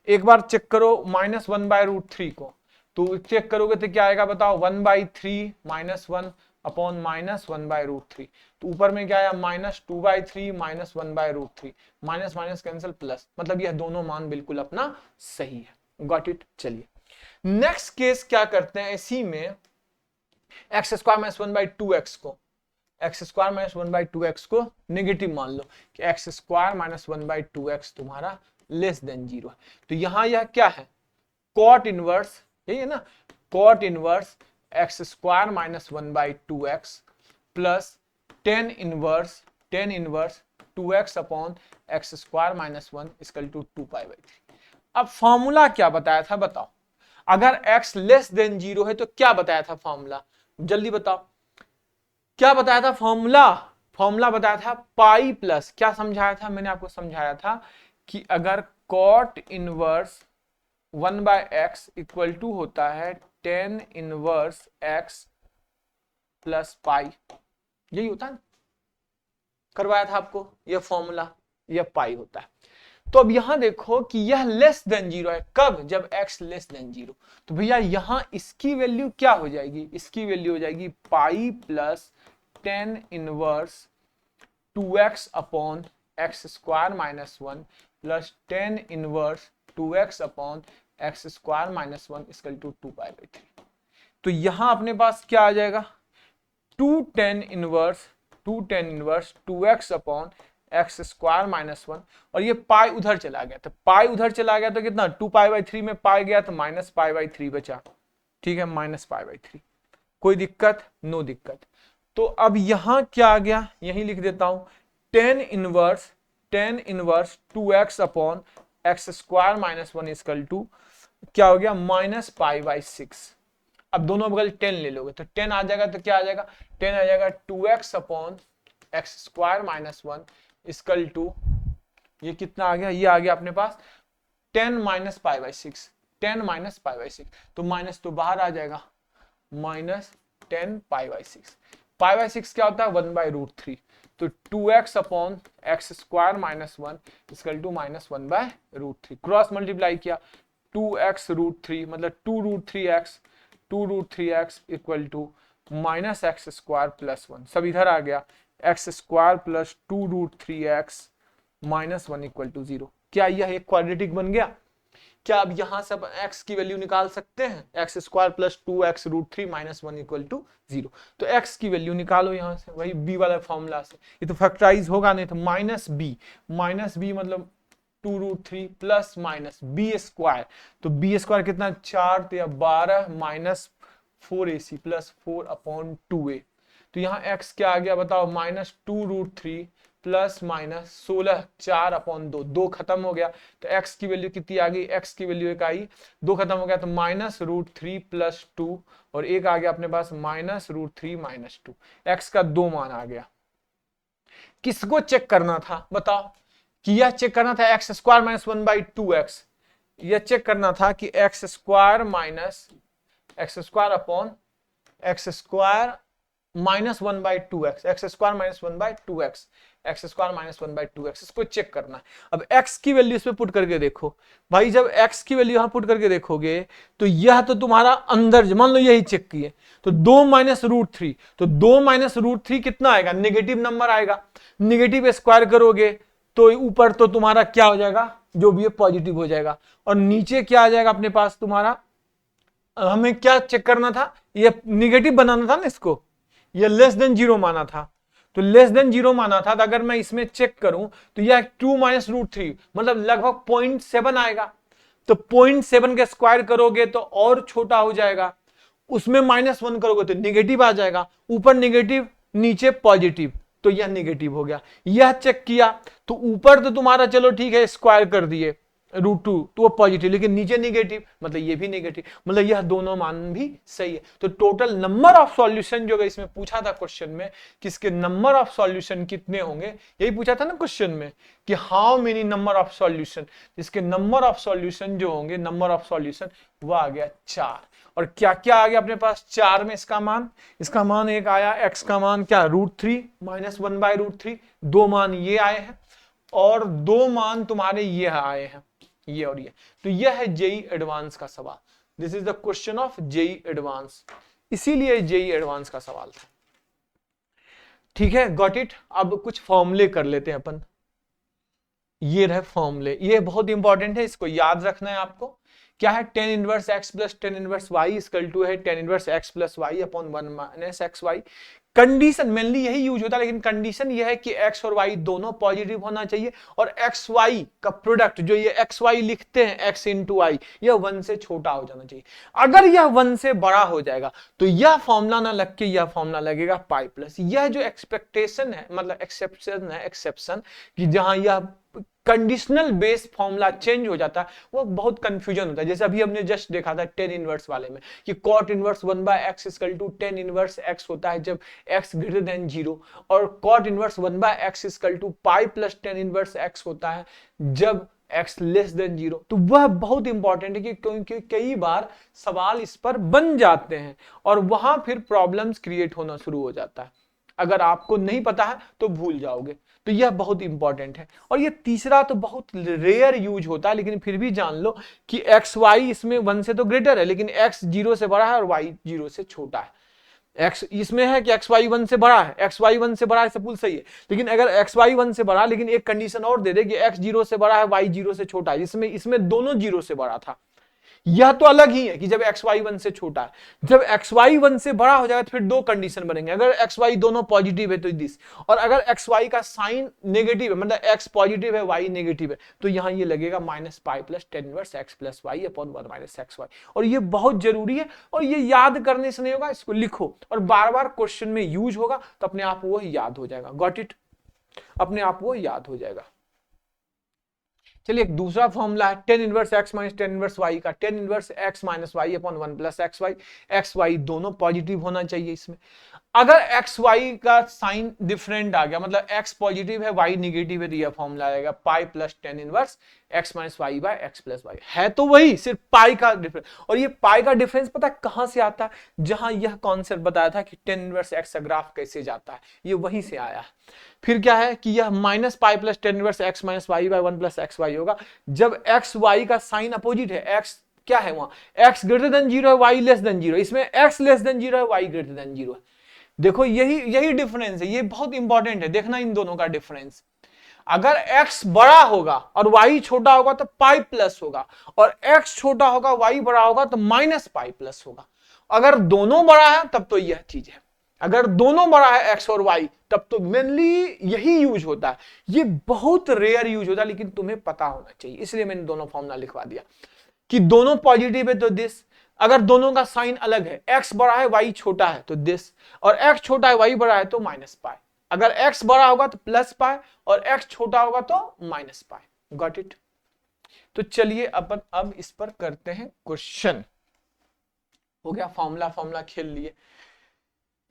A: एक बार चेक करो -1/√3 को, तो चेक करोगे तो क्या आएगा बताओ, 1/3 -1 अपॉन -1/√3, तो ऊपर में क्या आया, -2/3 -1/√3, माइनस माइनस कैंसिल प्लस, मतलब यह दोनों मान बिल्कुल अपना सही है। Got it. चलिए नेक्स्ट केस क्या करते हैं, इसी में एक्स स्क्वायर -1/2x को, एक्स स्क्वायर -1/2x को नेगेटिव मान लो कि एक्स स्क्वायर -1/2x तुम्हारा लेस देन 0 है। तो यहां यह क्या है, कॉट इनवर्स, यही है ना, cot inverse x square -1/2x plus tan inverse 2x upon x square -1 equal to 2π/3। अब फॉर्मूला क्या बताया था बताओ, अगर x लेस देन 0 है तो क्या बताया था फॉर्मूला, जल्दी बताओ क्या बताया था फॉर्मूला, फॉर्मूला बताया था पाई प्लस, क्या समझाया था मैंने आपको, समझाया था कि अगर cot inverse 1/x equal to होता है tan inverse x plus pi, यही होता है, करवाया था आपको यह फॉर्मूला, यह पाई होता है। तो अब यहां देखो कि यह लेस देन 0 है, कब, जब x लेस देन 0। तो भैया यहां इसकी वैल्यू क्या हो जाएगी, इसकी वैल्यू हो जाएगी pi plus tan inverse 2x upon x square -1 plus tan inverse 2x upon x square -1 equal to 2π/3। तो यहां अपने पास क्या आ जाएगा, 2 tan inverse 2x upon x square -1, और ये पाई उधर चला गया, तो पाई उधर चला गया तो कितना, 2π/3 में पाई गया तो -π/3 बचा, ठीक है, -π/3। कोई दिक्कत, नो दिक्कत। तो अब यहां क्या आ गया, यही लिख देता हूं, tan inverse 2x upon x square -1 equal to क्या हो गया, -π/6। अब दोनों बगल 10 ले लोगे तो 10 आ जाएगा, तो क्या आ जाएगा, 10 आ जाएगा 2x upon x square -1 equal to, ये कितना आ गया, ये आ गया अपने पास 10 - π/6, 10 - π/6, तो माइनस तो बाहर आ जाएगा, -10 π/6, π/6 क्या होता है, 1/√3, तो 2x upon x square -1 equal to -1/√3, cross multiply किया, 2x√3 मतलब 2√3x equal to -x square plus 1, सब इधर आ गया, X square plus 2√3x -1 equal to 0। क्या यह एक क्वाड्रेटिक बन गया, क्या अब यहां से x की वैल्यू निकाल सकते हैं, X square plus 2x√3 -1 equal to 0। तो x की वैल्यू निकालो यहां से, वही b वाला फॉर्मूला से, ये तो फैक्टराइज होगा नहीं, तो -b मतलब 2√3 प्लस माइनस b स्क्वायर, तो b स्क्वायर कितना 4 या 12 माइनस 4ac प्लस 4/2a, तो यहाँ x क्या आ गया बताओ, -2√3 प्लस माइनस 16 4/2, 2 खत्म हो गया, तो x की वैल्यू कितनी आ गई, x की वैल्यू एक आई, 2 खत्म हो गया, तो -√3 प्लस 2 और एक आ गया अपने पास -√3 - 2, x का 2 मान आ गया। किसको चेक करना था बताओ, कि यह चेक करना था एक्स स्क्वायर -1/2x, यह चेक करना था कि x square upon x square -1/2x, x square -1/2x, x square -1/2x, इसको चेक करना है। अब x की वैल्यू इसमें पुट करके देखो भाई, जब x की वैल्यू यहां पुट करके देखोगे तो यह तो तुम्हारा अंदर, मान लो यही चेक किए, तो 2 -√3, तो 2 -√3 कितना आएगा, नेगेटिव नंबर आएगा, नेगेटिव स्क्वायर करोगे तो ऊपर तो तुम्हारा क्या हो जाएगा, जो भी है पॉजिटिव हो जाएगा, और नीचे क्या आ जाएगा अपने पास तुम्हारा, हमें क्या चेक करना था, ये नेगेटिव बनाना था ना इसको, ये लेस देन 0 माना था, तो लेस देन 0 माना था, तो अगर मैं इसमें चेक करूं तो यह 2 माइनस रूट 3 मतलब लगभग 0.7 आएगा। तो 0.7 के स्क्वायर करोगे तो और छोटा हो जाएगा, उसमें -1 करोगे तो निगेटिव आ जाएगा, ऊपर निगेटिव नीचे पॉजिटिव, तो यह निगेटिव हो गया। यह चेक किया तो ऊपर तो तुम्हारा चलो ठीक है स्क्वायर कर दिए √2 तो वो पॉजिटिव, लेकिन नीचे निगेटिव मतलब ये भी निगेटिव, मतलब यह दोनों मान भी सही है। तो टोटल नंबर ऑफ सॉल्यूशन जो इसमें पूछा था क्वेश्चन में कि इसके नंबर ऑफ सॉल्यूशन कितने होंगे, यही पूछा था ना क्वेश्चन में कि how many number of solution, इसके नंबर ऑफ सॉल्यूशन जो होंगे, नंबर ऑफ सॉल्यूशन वो आ गया 4। और क्या क्या आ गया अपने पास 4 में, इसका मान एक आया x का मान क्या √3 माइनस 1/√3, 2 मान ये आए हैं और 2 मान तुम्हारे ये आए हैं, ये और ये। तो यह है जेई एडवांस का सवाल। This is the question of JEE advance, इसीलिए जेई एडवांस का सवाल था। ठीक है, गॉट इट। अब कुछ फॉर्मूले कर लेते हैं अपन। ये रहे फॉर्मूले, ये बहुत इंपॉर्टेंट है, इसको याद रखना है आपको। क्या है tan inverse x plus tan inverse y equal to है tan inverse x plus y upon 1 minus xy। Condition mainly यही यूज होता है, लेकिन कंडीशन यह है कि x और y दोनों पॉजिटिव होना चाहिए और xy का प्रोडक्ट जो ये xy लिखते हैं x इंटू y, यह 1 से छोटा हो जाना चाहिए। अगर यह 1 से बड़ा हो जाएगा तो यह फॉर्मूला ना लग के यह फॉर्मूला लगेगा पाई प्लस। यह जो एक्सपेक्टेशन है मतलब एक्सेप्शन कि जहां यह कंडीशनल बेस फॉर्मूला चेंज हो जाता है, वो बहुत कंफ्यूजन होता है। जैसे अभी हमने जस्ट देखा था tan इनवर्स वाले में कि cot inverse 1/x equal to tan inverse x होता है जब x ग्रेटर देन 0, और cot inverse 1/x equal to pi plus tan inverse x होता है जब x लेस देन 0। तो वह बहुत इंपॉर्टेंट है कि क्योंकि कई बार सवाल इस पर बन जाते हैं और वहां फिर प्रॉब्लम्स क्रिएट होना शुरू हो जाता है। अगर आपको नहीं पता है तो भूल जाओगे, तो यह बहुत इंपॉर्टेंट है। और यह तीसरा तो बहुत रेयर यूज होता है, लेकिन फिर भी जान लो कि एक्स वाई इसमें 1 से तो ग्रेटर है, लेकिन एक्स 0 से बड़ा है और वाई 0 से छोटा है। एक्स इसमें है कि एक्स वाई 1 से बड़ा है, एक्स वाई 1 से बड़ा है, सब कुछ सही है, लेकिन अगर एक्स वाई 1 से बड़ा, लेकिन एक कंडीशन और दे दे कि एक्स 0 से बड़ा है, वाई 0 से छोटा है, इसमें दोनों 0 से बड़ा था। यह तो अलग ही है कि जब एक्स वाई 1 से छोटा है, जब एक्स वाई 1 से बड़ा हो जाएगा तो फिर दो कंडीशन बनेंगे। अगर एक्स वाई दोनों पॉजिटिव है तो दिस, और अगर एक्स वाई का साइन नेगेटिव है मतलब एक्स पॉजिटिव है वाई नेगेटिव है, तो यहां ये लगेगा minus pi plus tan inverse x plus Y upon 1 minus X Y. और ये बहुत जरूरी है और ये याद करने से नहीं होगा, इसको लिखो और बार बार क्वेश्चन में यूज होगा तो अपने आप वो याद हो जाएगा। गॉट इट, अपने आप वो याद हो जाएगा। चलिए एक दूसरा फॉर्मूला है tan inverse x minus tan inverse y का, tan inverse x minus y upon 1 plus x Y. X Y दोनों पॉजिटिव होना चाहिए इसमें। अगर एक्स वाई का साइन डिफरेंट आ गया मतलब x पॉजिटिव है y नेगेटिव है, तो यह फॉर्मूला आएगा pi plus tan inverse x minus Y by X plus Y. है तो वही, सिर्फ पाई का डिफरेंस। और ये पाई का डिफरेंस पता है कहां से आता है, जहां यह कॉन्सेप्ट बताया था कि tan इनवर्स x का ग्राफ कैसे जाता है, ये वहीं से आया है। फिर क्या है कि यह minus pi plus tan inverse x minus Y by 1 plus x Y होगा जब x y का साइन अपोजिट है। x क्या है वहां, x ग्रेटर देन 0 है, y लेस देन 0, इसमें x लेस देन 0 है, y ग्रेटर देन 0 है। देखो यही डिफरेंस है, ये बहुत इंपॉर्टेंट है, देखना इन दोनों का डिफरेंस। अगर x बड़ा होगा और y छोटा होगा तो पाई प्लस होगा, और x छोटा होगा y बड़ा होगा तो माइनस पाई प्लस होगा। अगर दोनों बड़ा है तब तो यह चीज है, अगर दोनों बड़ा है x और y तब तो मेनली यही यूज होता है। ये बहुत रेयर यूज होता है लेकिन तुम्हें पता होना चाहिए, इसलिए मैंने दोनों फॉर्मूला लिखवा दिया कि दोनों पॉजिटिव है तो दिस, अगर दोनों का साइन अलग है, x बड़ा है y छोटा है तो दिस, और x छोटा है y बड़ा है तो माइनस पाई। अगर x बड़ा होगा तो प्लस पाई और x छोटा होगा तो माइनस पाई। Got it. तो चलिए अपन अब इस पर करते हैं क्वेश्चन। हो गया फॉर्मूला खेल लिए।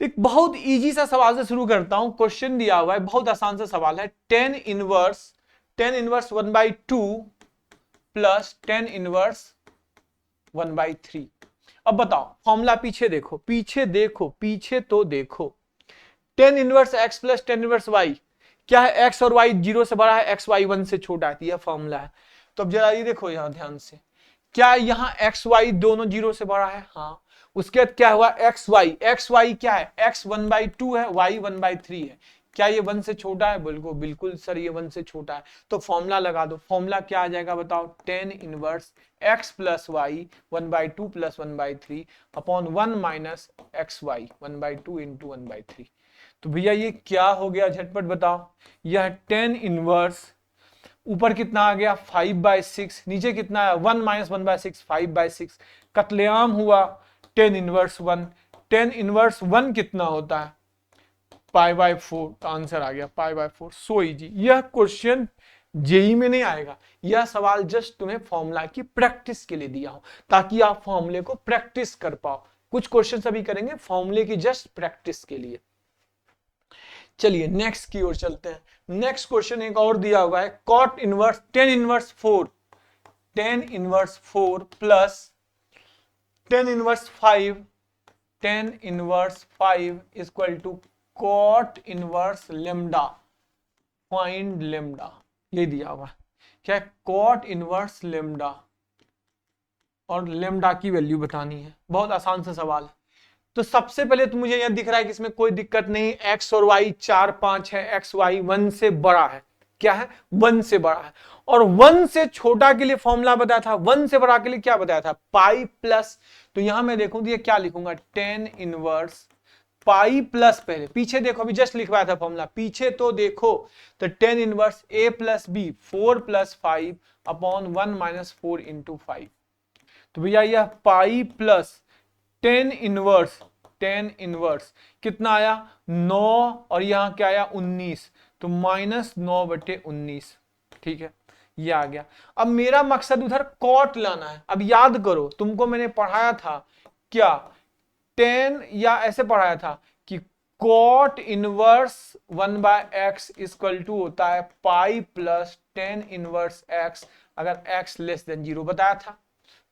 A: एक बहुत इजी सा सवाल से शुरू करता हूं। क्वेश्चन दिया हुआ है, बहुत आसान सा सवाल है। tan inverse 1/2 plus tan inverse 1/3। अब बताओ फॉर्मूला, पीछे तो देखो। tan inverse x plus tan inverse y क्या है, x और y 0 से बड़ा है, x y 1 से छोटा है, यह फॉर्मूला है। तो अब जरा ये देखो यहां ध्यान से, क्या यहाँ x y दोनों 0 से बड़ा है, हाँ। उसके बाद क्या हुआ, x y क्या है, x 1/2 है, y 1/3 है। क्या ये 1 से छोटा है, बिल्कुल सर ये 1 से छोटा है। तो फॉर्मूला लगा दो, फॉर्मूला क्या आ जाएगा बताओ, tan inverse x plus Y 1/2 plus 1/3 upon 1 minus X Y 1/2 into 1/3। तो भैया ये क्या हो गया झटपट बताओ, यह 10 इनवर्स, ऊपर कितना आ गया 5/6, नीचे कितना है 1 - 1/6, 5/6, कत्लेआम हुआ 10 इनवर्स 1। 10 इनवर्स 1 कितना होता है π/4, तो आंसर आ गया π/4। सो इजी, यह क्वेश्चन जेई में नहीं आएगा, यह सवाल जस्ट तुम्हें फॉर्मूला की प्रैक्टिस के लिए दिया हो, ताकि आप फॉर्मूले को प्रैक्टिस कर पाओ। कुछ क्वेश्चन अभी करेंगे फॉर्मूले की जस्ट प्रैक्टिस के लिए। चलिए नेक्स्ट की ओर चलते हैं। नेक्स्ट क्वेश्चन एक और दिया हुआ है, cot inverse 10 inverse 4, 10 inverse 4 plus 10 inverse 5, 10 inverse 5 equal to cot inverse lambda, find lambda, ये दिया हुआ क्या है, cot इनवर्स लेमडा और लेमडा की वैल्यू बतानी है। बहुत आसान सा सवाल है। तो सबसे पहले तो मुझे यह दिख रहा है कि इसमें कोई दिक्कत नहीं, x और y 4 5 है, एक्स वाई 1 से बड़ा है, क्या है 1 से बड़ा है, और 1 से छोटा के लिए फॉर्मूला बताया था, 1 से बड़ा के लिए क्या बताया था पाई प्लस। तो यहां मैं देखूं तो ये क्या लिखूंगा 10 इनवर्स पाई प्लस, पहले पीछे देखो, अभी जस्ट लिखवाया था फॉर्मूला, पीछे तो देखो, तो 10 इनवर्स a प्लस बी 4 + 5 अपॉन 1 - 4 × 5। तो भैया यह पाई प्लस 10 इनवर्स, 10 इनवर्स कितना आया 9, और यहां क्या आया 19, तो -9/19, ठीक है ये आ गया। अब मेरा मकसद उधर कॉट लाना है। अब याद करो तुमको मैंने पढ़ाया था क्या 10, या ऐसे पढ़ाया था कि cot inverse 1/x equal to होता है पाई प्लस 10 इनवर्स x, अगर x <0 बताया था।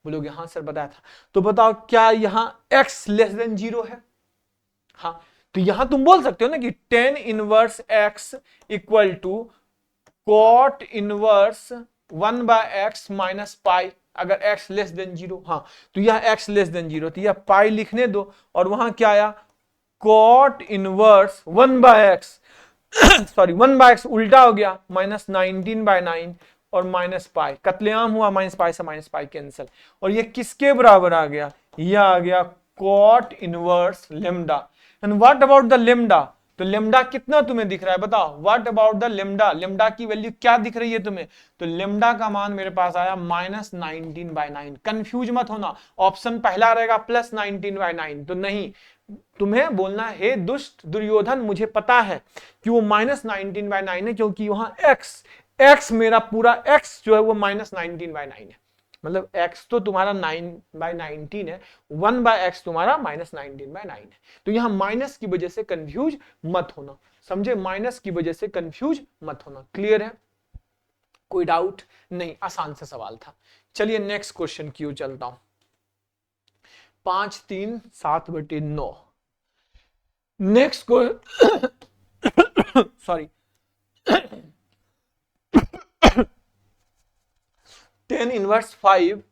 A: बोलोगे हाँ सर बताया था, तो बताओ क्या यहां x <0 है? हाँ, तो यहां तुम बोल सकते हो ना कि 10 inverse x equal to cot inverse 1/x minus pi, अगर x <0। हाँ, तो यह x <0, तो यह पाई लिखने दो, और वहां क्या आया cot inverse 1/x sorry 1/x उल्टा हो गया -19/9 और माइनस पाई, कत्लेआम हुआ, -पाई से -पाई कैंसिल, और ये किसके बराबर आ गया, यह आ गया cot inverse lambda. And what about the lambda, तो लेमडा कितना तुम्हें दिख रहा है बताओ, what about the lambda, lambda की वैल्यू क्या दिख रही है तुम्हें, तो लेमडा का मान मेरे पास आया -19/9। कंफ्यूज मत होना, ऑप्शन पहला रहेगा +19/9, तो नहीं, तुम्हें बोलना है दुष्ट दुर्योधन मुझे पता है कि वो -19/9 है, क्योंकि वहां x मेरा पूरा x जो है वो -19/9 है, मतलब x तो तुम्हारा 9/19 है, 1/x तुम्हारा -19/9 है। तो यहां माइनस की वजह से कंफ्यूज मत होना, समझे, माइनस की वजह से कंफ्यूज मत होना। क्लियर है, कोई डाउट नहीं, आसान सा सवाल था। चलिए नेक्स्ट क्वेश्चन की ओर चलता हूं। 5 3 7/9। नेक्स्ट को sorry 10 inverse 5,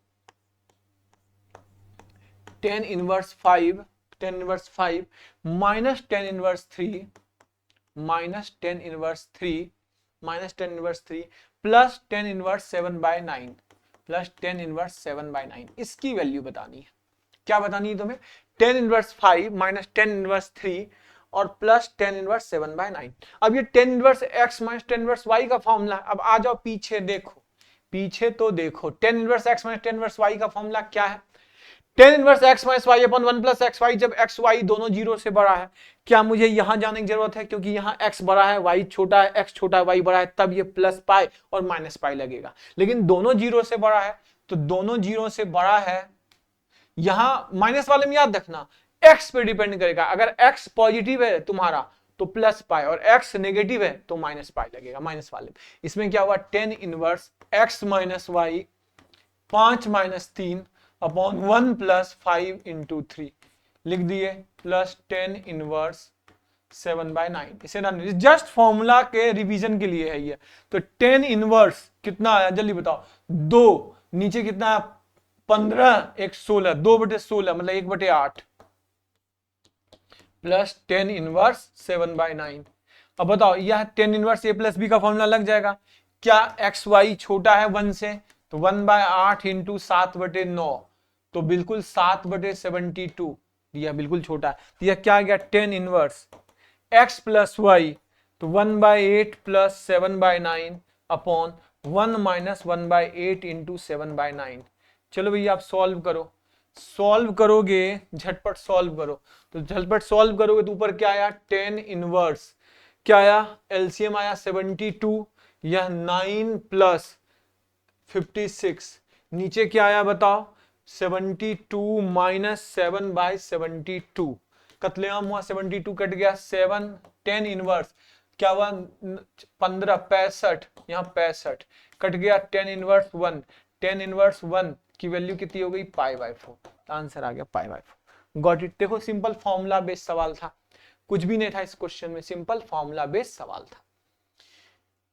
A: 10 inverse 5, 10 inverse 5 minus 10 inverse 3, minus 10 inverse 3, minus 10 inverse 3 plus 10 inverse 7/9, plus 10 inverse 7/9, इसकी वैल्यू बतानी है। क्या बतानी है तुम्हें, 10 इनवर्स 5 माइनस 10 इनवर्स 3 और प्लस 10 इनवर्स 7/9। अब ये 10 inverse x minus 10 inverse y का फॉर्मूला। अब आ जाओ पीछे देखो, पीछे तो देखो, 10 inverse x minus 10 inverse y का फॉर्मूला क्या है, 10 inverse x minus y upon 1 plus x Y, जब x y दोनों जीरो से बड़ा है। क्या मुझे यहां जाने की जरूरत है, क्योंकि यहां x बड़ा है y छोटा है, x छोटा है y बड़ा है, तब ये प्लस पाई और माइनस पाई लगेगा। लेकिन दोनों जीरो से बड़ा है, तो दोनों जीरो से बड़ा है, यहां माइनस वाले में याद रखना x पे डिपेंड करेगा, अगर x पॉजिटिव है तुम्हारा तो प्लस पाई, और x नेगेटिव है तो माइनस पाई लगेगा माइनस वाले। इसमें क्या हुआ 10 inverse x minus Y 5 minus 3 upon 1 plus 5 into 3 लिख दिए, प्लस 10 इनवर्स 7/9। इसे ना जस्ट फॉर्मूला के रिवीजन के लिए है ये। तो 10 इनवर्स कितना आया जल्दी बताओ, 2 नीचे कितना 15 1 16, 2/16 मतलब 1/8 प्लस 10 इनवर्स 7/9। अब बताओ यह 10 इनवर्स a प्लस बी का फॉर्मूला लग जाएगा क्या, एक्स वाई छोटा है 1 से, तो 1/8 इंटू 7/9, तो बिल्कुल 7/72, यह बिल्कुल छोटा है, तो यह क्या आ गया 10 इनवर्स x प्लस वाई, तो 1/8 प्लस 7/9 अपॉन 1 माइनस 1/8 इंटू 7/9। चलो भैया आप सॉल्व करो, सॉल्व करोगे, झटपट सॉल्व करो, तो झटपट सॉल्व करोगे तो ऊपर क्या आया 10 इनवर्स, क्या आया एलसीएम आया 72, यह 9 प्लस 56, नीचे क्या आया बताओ 72 माइनस 7/72, कतलेआम हुआ 72 कट गया 7, 10 इनवर्स क्या हुआ 15 65, यहाँ 65 कट गया 10 इनवर्स 1, 10 इनवर्स 1 की वैल्यू कितनी हो गई π/4, आंसर आ गया π/4। Got it. देखो सिंपल फॉर्मूला बेस्ड सवाल था, कुछ भी नहीं था इस क्वेश्चन में, सिंपल फॉर्मूला बेस्ड सवाल था।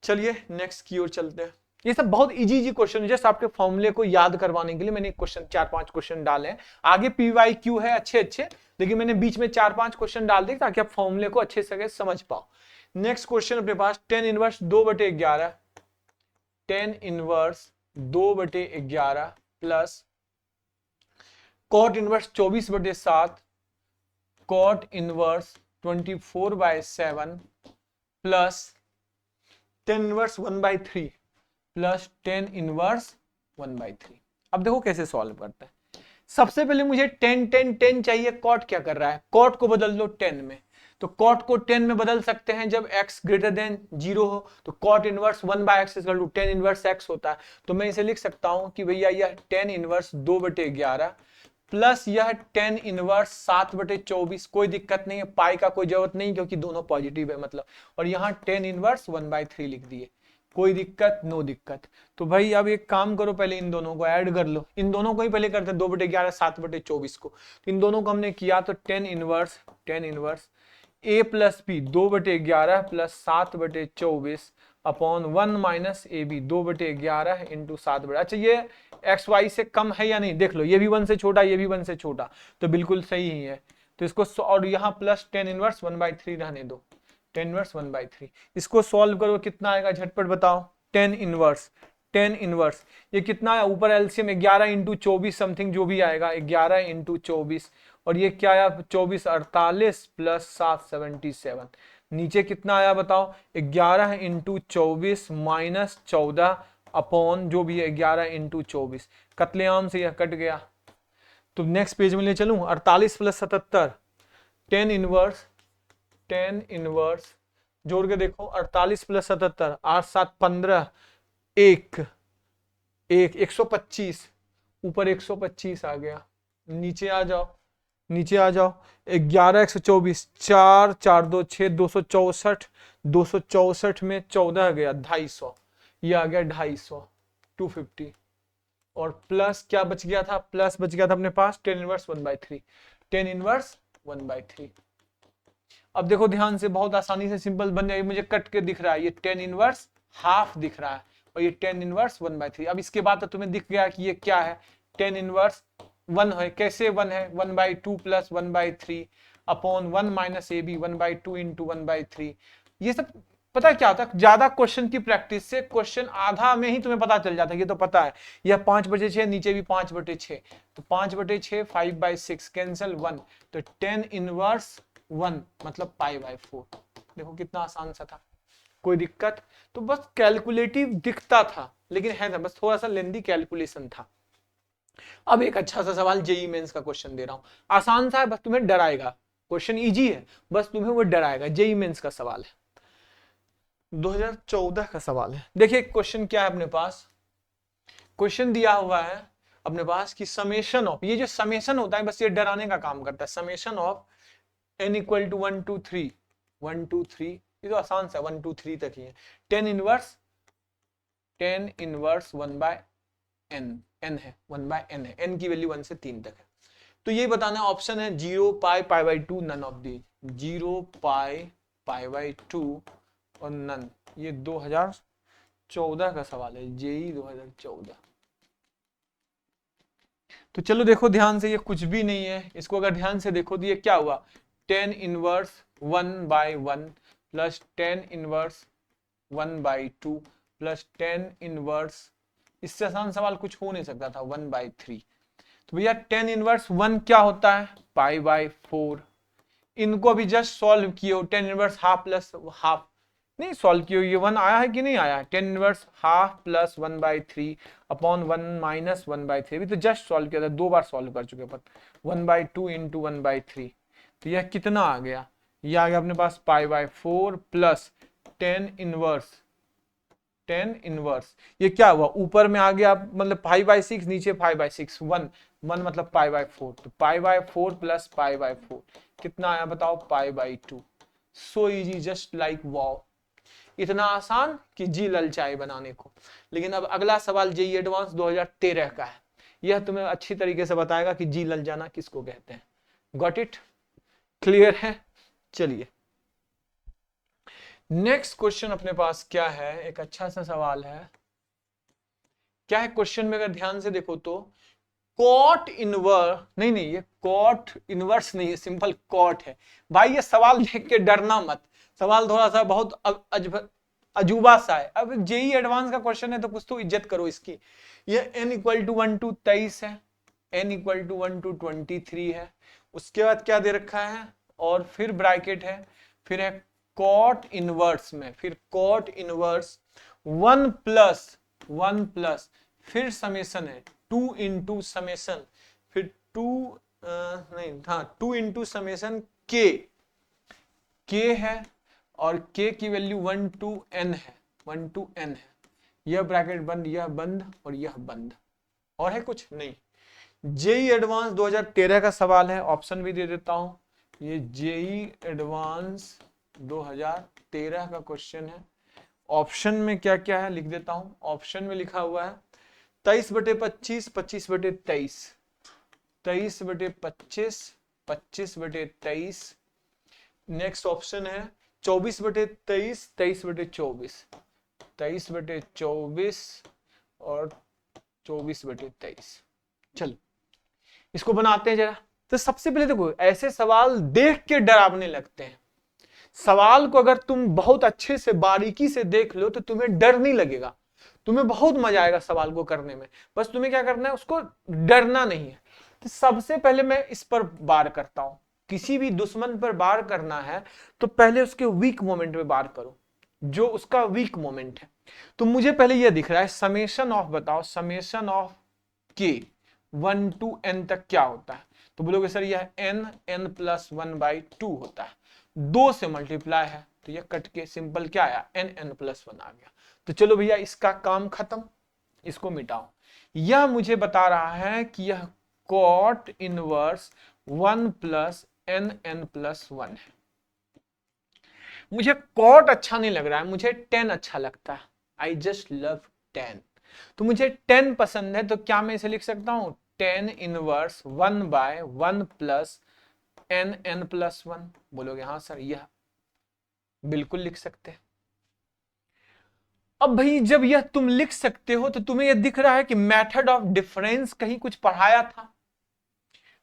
A: चलिए नेक्स्ट की ओर चलते हैं। ये सब बहुत इजी इजी क्वेश्चन, जस्ट आपके फॉर्मूले को याद करवाने के लिए मैंने क्वेश्चन 4-5 क्वेश्चन डाले हैं। आगे PYQ है अच्छे अच्छे, लेकिन मैंने बीच में 4-5 क्वेश्चन डाल दिए ताकि आप फॉर्मूले को अच्छे से समझ पाओ। नेक्स्ट क्वेश्चन अपने पास 10 inverse 2/11, 10 inverse 2/11 plus cot inverse 24/7, cot inverse 24/7 plus 10 inverse 1/3 plus 10 inverse 1/3। अब देखो कैसे सॉल्व करते हैं। सबसे पहले मुझे 10 10 10 चाहिए, कॉट क्या कर रहा है, कॉट को बदल दो 10 में, तो कॉट को 10 में बदल सकते हैं जब x ग्रेटर देन 0 हो, तो cot inverse 1/x equal to 10 inverse x होता है। तो मैं इसे लिख सकता हूं कि भैया यह 10 इनवर्स 2/11 प्लस यह 10 इनवर्स 7/24, कोई दिक्कत नहीं है, पाई का कोई जरूरत नहीं क्योंकि दोनों पॉजिटिव है मतलब, और यहाँ 10 इनवर्स 1/3 लिख दिए, कोई दिक्कत नो दिक्कत। तो भाई अब एक काम करो, पहले इन दोनों को ऐड कर लो, इन दोनों को ही पहले करते हैं 2/11 7/24 को, तो इन दोनों को हमने किया तो 10 inverse a plus B 2/11 plus 7/24 upon 1 minus A B 2/11 into 7। अच्छा ये एक्स वाई से कम है या नहीं देख लो, ये भी 1 से छोटा, ये भी 1 से छोटा, तो बिल्कुल सही ही है। तो इसको और यहाँ प्लस 10 इनवर्स 1/3 रहने दो, 10 इनवर्स 1/3, इसको सॉल्व करो कितना आएगा झटपट बताओ। 10 इनवर्स ये कितना है, ऊपर एलसीएम 11 इंटू 24 समथिंग जो भी आएगा, 11 इंटू 24, और ये क्या आया 24 48 प्लस 7 77, नीचे कितना आया बताओ 11 इंटू 24 माइनस 14 अपॉन जो भी है 11 इंटू 24, कतलेआम से यह कट गया। तो नेक्स्ट पेज में ले चलूं, 48 प्लस 77, 10 इनवर्स जोड़ के देखो 48 प्लस 77 8 7 15 1 125, ऊपर 125 आ गया, नीचे आ जाओ 11 124 4 4 2 6 264 में 14 गया 250, ये आ गया 250 250, और प्लस क्या बच गया था, प्लस बच गया था अपने पास 10 इनवर्स 1/3, 10 इनवर्स 1/3। अब देखो ध्यान से, बहुत आसानी से सिंपल बन जाएगी, मुझे कट के दिख रहा है ये 10 इनवर्स हाफ दिख रहा है, और ये 10 इनवर्स 1/3। अब इसके बाद तो तुम्हें दिख गया कि ये क्या है 10 इनवर्स 1 है, कैसे 1 है 1/2 plus 1/3 upon 1 minus A B 1/2 into 1/3। ये सब पता क्या होता है, ज्यादा क्वेश्चन की प्रैक्टिस से क्वेश्चन आधा में ही तुम्हें पता चल जाता है, ये तो पता है, यह 5/6 नीचे भी 5/6, तो 5/6 5/6 कैंसिल 1, तो 10 इनवर्स 1 मतलब π/4। देखो कितना आसान सा था, कोई दिक्कत, तो बस कैलकुलेटिव दिखता था लेकिन है था, बस थोड़ा सा लेंदी कैलकुलेशन था। अब एक अच्छा सा सवाल जेई मेंस का क्वेश्चन दे रहा हूं, आसान सा है, बस तुम्हें डराएगा, क्वेश्चन इजी है बस तुम्हें वो डराएगा। जेई मेंस का सवाल है, 2014 का सवाल है। देखिए क्वेश्चन क्या है अपने पास, क्वेश्चन दिया हुआ है अपने पास कि समेशन ऑफ, ये जो समेशन होता है बस ये डराने का काम करता है, summation of n equal to 1 2 3 1 2 3, ये तो आसान सा 1 2 3 तक ही है, 10 इनवर्स 1/n, n है 1/n है, n की वैल्यू 1 से 3 तक है। तो ये बताना ऑप्शन है 0 पाई π/2 नन ऑफ दी, 0 पाई π/2 और नन। ये 2014 का सवाल है, जेई 2014। तो चलो देखो ध्यान से, ये कुछ भी नहीं है, इसको अगर ध्यान से देखो तो ये क्या हुआ 10 inverse 1/1 plus 10 inverse 1/2 plus 10 inverse, इससे आसान सवाल कुछ हो नहीं सकता था 1/3। तो भैया 10 इनवर्स 1 क्या होता है π/4 इनको अभी जस्ट सॉल्व किए हो, tan inverse half plus half नहीं सॉल्व किए हो, ये 1 आया है कि नहीं आया, tan inverse half plus 1/3 upon 1 minus 1/3, अभी तो जस्ट सॉल्व किया था, 2 बार सॉल्व कर चुके अपन, 1/2 इंटू 1/3, तो यह कितना आ गया, ये आ गया अपने पास π/4 प्लस 10 इनवर्स, ये क्या हुआ ऊपर में आ गया मतलब 5/6, नीचे 5/6, 1 मतलब π/4, तो π/4 प्लस π/4 कितना आया बताओ, π/2। So easy, just like wow, इतना आसान कि जी ललचाए बनाने को। लेकिन अब अगला सवाल जेईई एडवांस 2013 का है, यह तुम्हें अच्छी तरीके से बताएगा कि जी लल जाना किसको कहते हैं। गॉट इट, क्लियर है। चलिए नेक्स्ट क्वेश्चन अपने पास क्या है, एक अच्छा सा सवाल है। क्या है क्वेश्चन में, अगर ध्यान से देखो तो कॉट इनवर्स, नहीं ये कॉट इनवर्स नहीं है, सिंपल कॉट है। भाई ये सवाल देख के डरना मत, सवाल थोड़ा सा बहुत अजूबा सा है। अब जेईई एडवांस का क्वेश्चन है तो कुछ तो इज्जत करो इसकी। ये n इक्वल टू 1 to 23 है, n इक्वल टू 1 to 23 है, उसके बाद क्या दे रखा है, और फिर ब्रैकेट है, फिर है कॉट इनवर्स में, फिर कॉट इनवर्स 1 प्लस फिर समेशन है 2 इंटू समेशन, फिर 2 नहीं हाँ 2 इंटू समेशन के है, और k की वैल्यू 1 to n है, 1 to n है। यह ब्रैकेट बंद, यह बंद और यह बंद, और है कुछ नहीं। जेईई एडवांस 2013 का सवाल है, ऑप्शन भी दे देता हूं, ये जेईई एडवांस 2013 का क्वेश्चन है। ऑप्शन में क्या क्या है लिख देता हूं, ऑप्शन में लिखा हुआ है 23/25, 25/23, 23/25, 25/23। नेक्स्ट ऑप्शन है 24/23, 23/24, 23/24 और 24/23। चलो इसको बनाते हैं जरा। तो सबसे पहले देखो, ऐसे सवाल देख के डरावने लगते हैं। सवाल को अगर तुम बहुत अच्छे से बारीकी से देख लो तो तुम्हें डर नहीं लगेगा, तुम्हें बहुत मजा आएगा सवाल को करने में। बस तुम्हें क्या करना है, उसको डरना नहीं है। तो सबसे पहले मैं इस पर वार करता हूं, किसी भी दुश्मन पर वार करना है तो पहले उसके वीक मोमेंट पे वार करो, जो उसका वीक मोमेंट है। तो मुझे पहले यह दिख रहा है, समेशन ऑफ बताओ, समेशन ऑफ के 1 to n तक क्या होता है, तो बोलोगे सर यह n प्लस 1/2 होता है, 2 से मल्टीप्लाई है, तो यह कट के सिंपल क्या आया, n प्लस 1 आ गया। तो चलो भैया इसका काम खत्म, इसको मिटाओ। यह मुझे बता रहा है कि यह cot inverse 1 plus n plus 1 है। मुझे कॉट अच्छा नहीं लग रहा है, मुझे 10 अच्छा लगता है, आई जस्ट लव 10। तो मुझे 10 पसंद है, तो क्या मैं इसे लिख सकता हूं, 10 इनवर्स 1/1 प्लस n प्लस 1। बोलोगे हाँ सर, यह बिल्कुल लिख सकते हैं। अब भाई जब यह तुम लिख सकते हो तो तुम्हें यह दिख रहा है कि मेथड ऑफ डिफरेंस कहीं कुछ पढ़ाया था,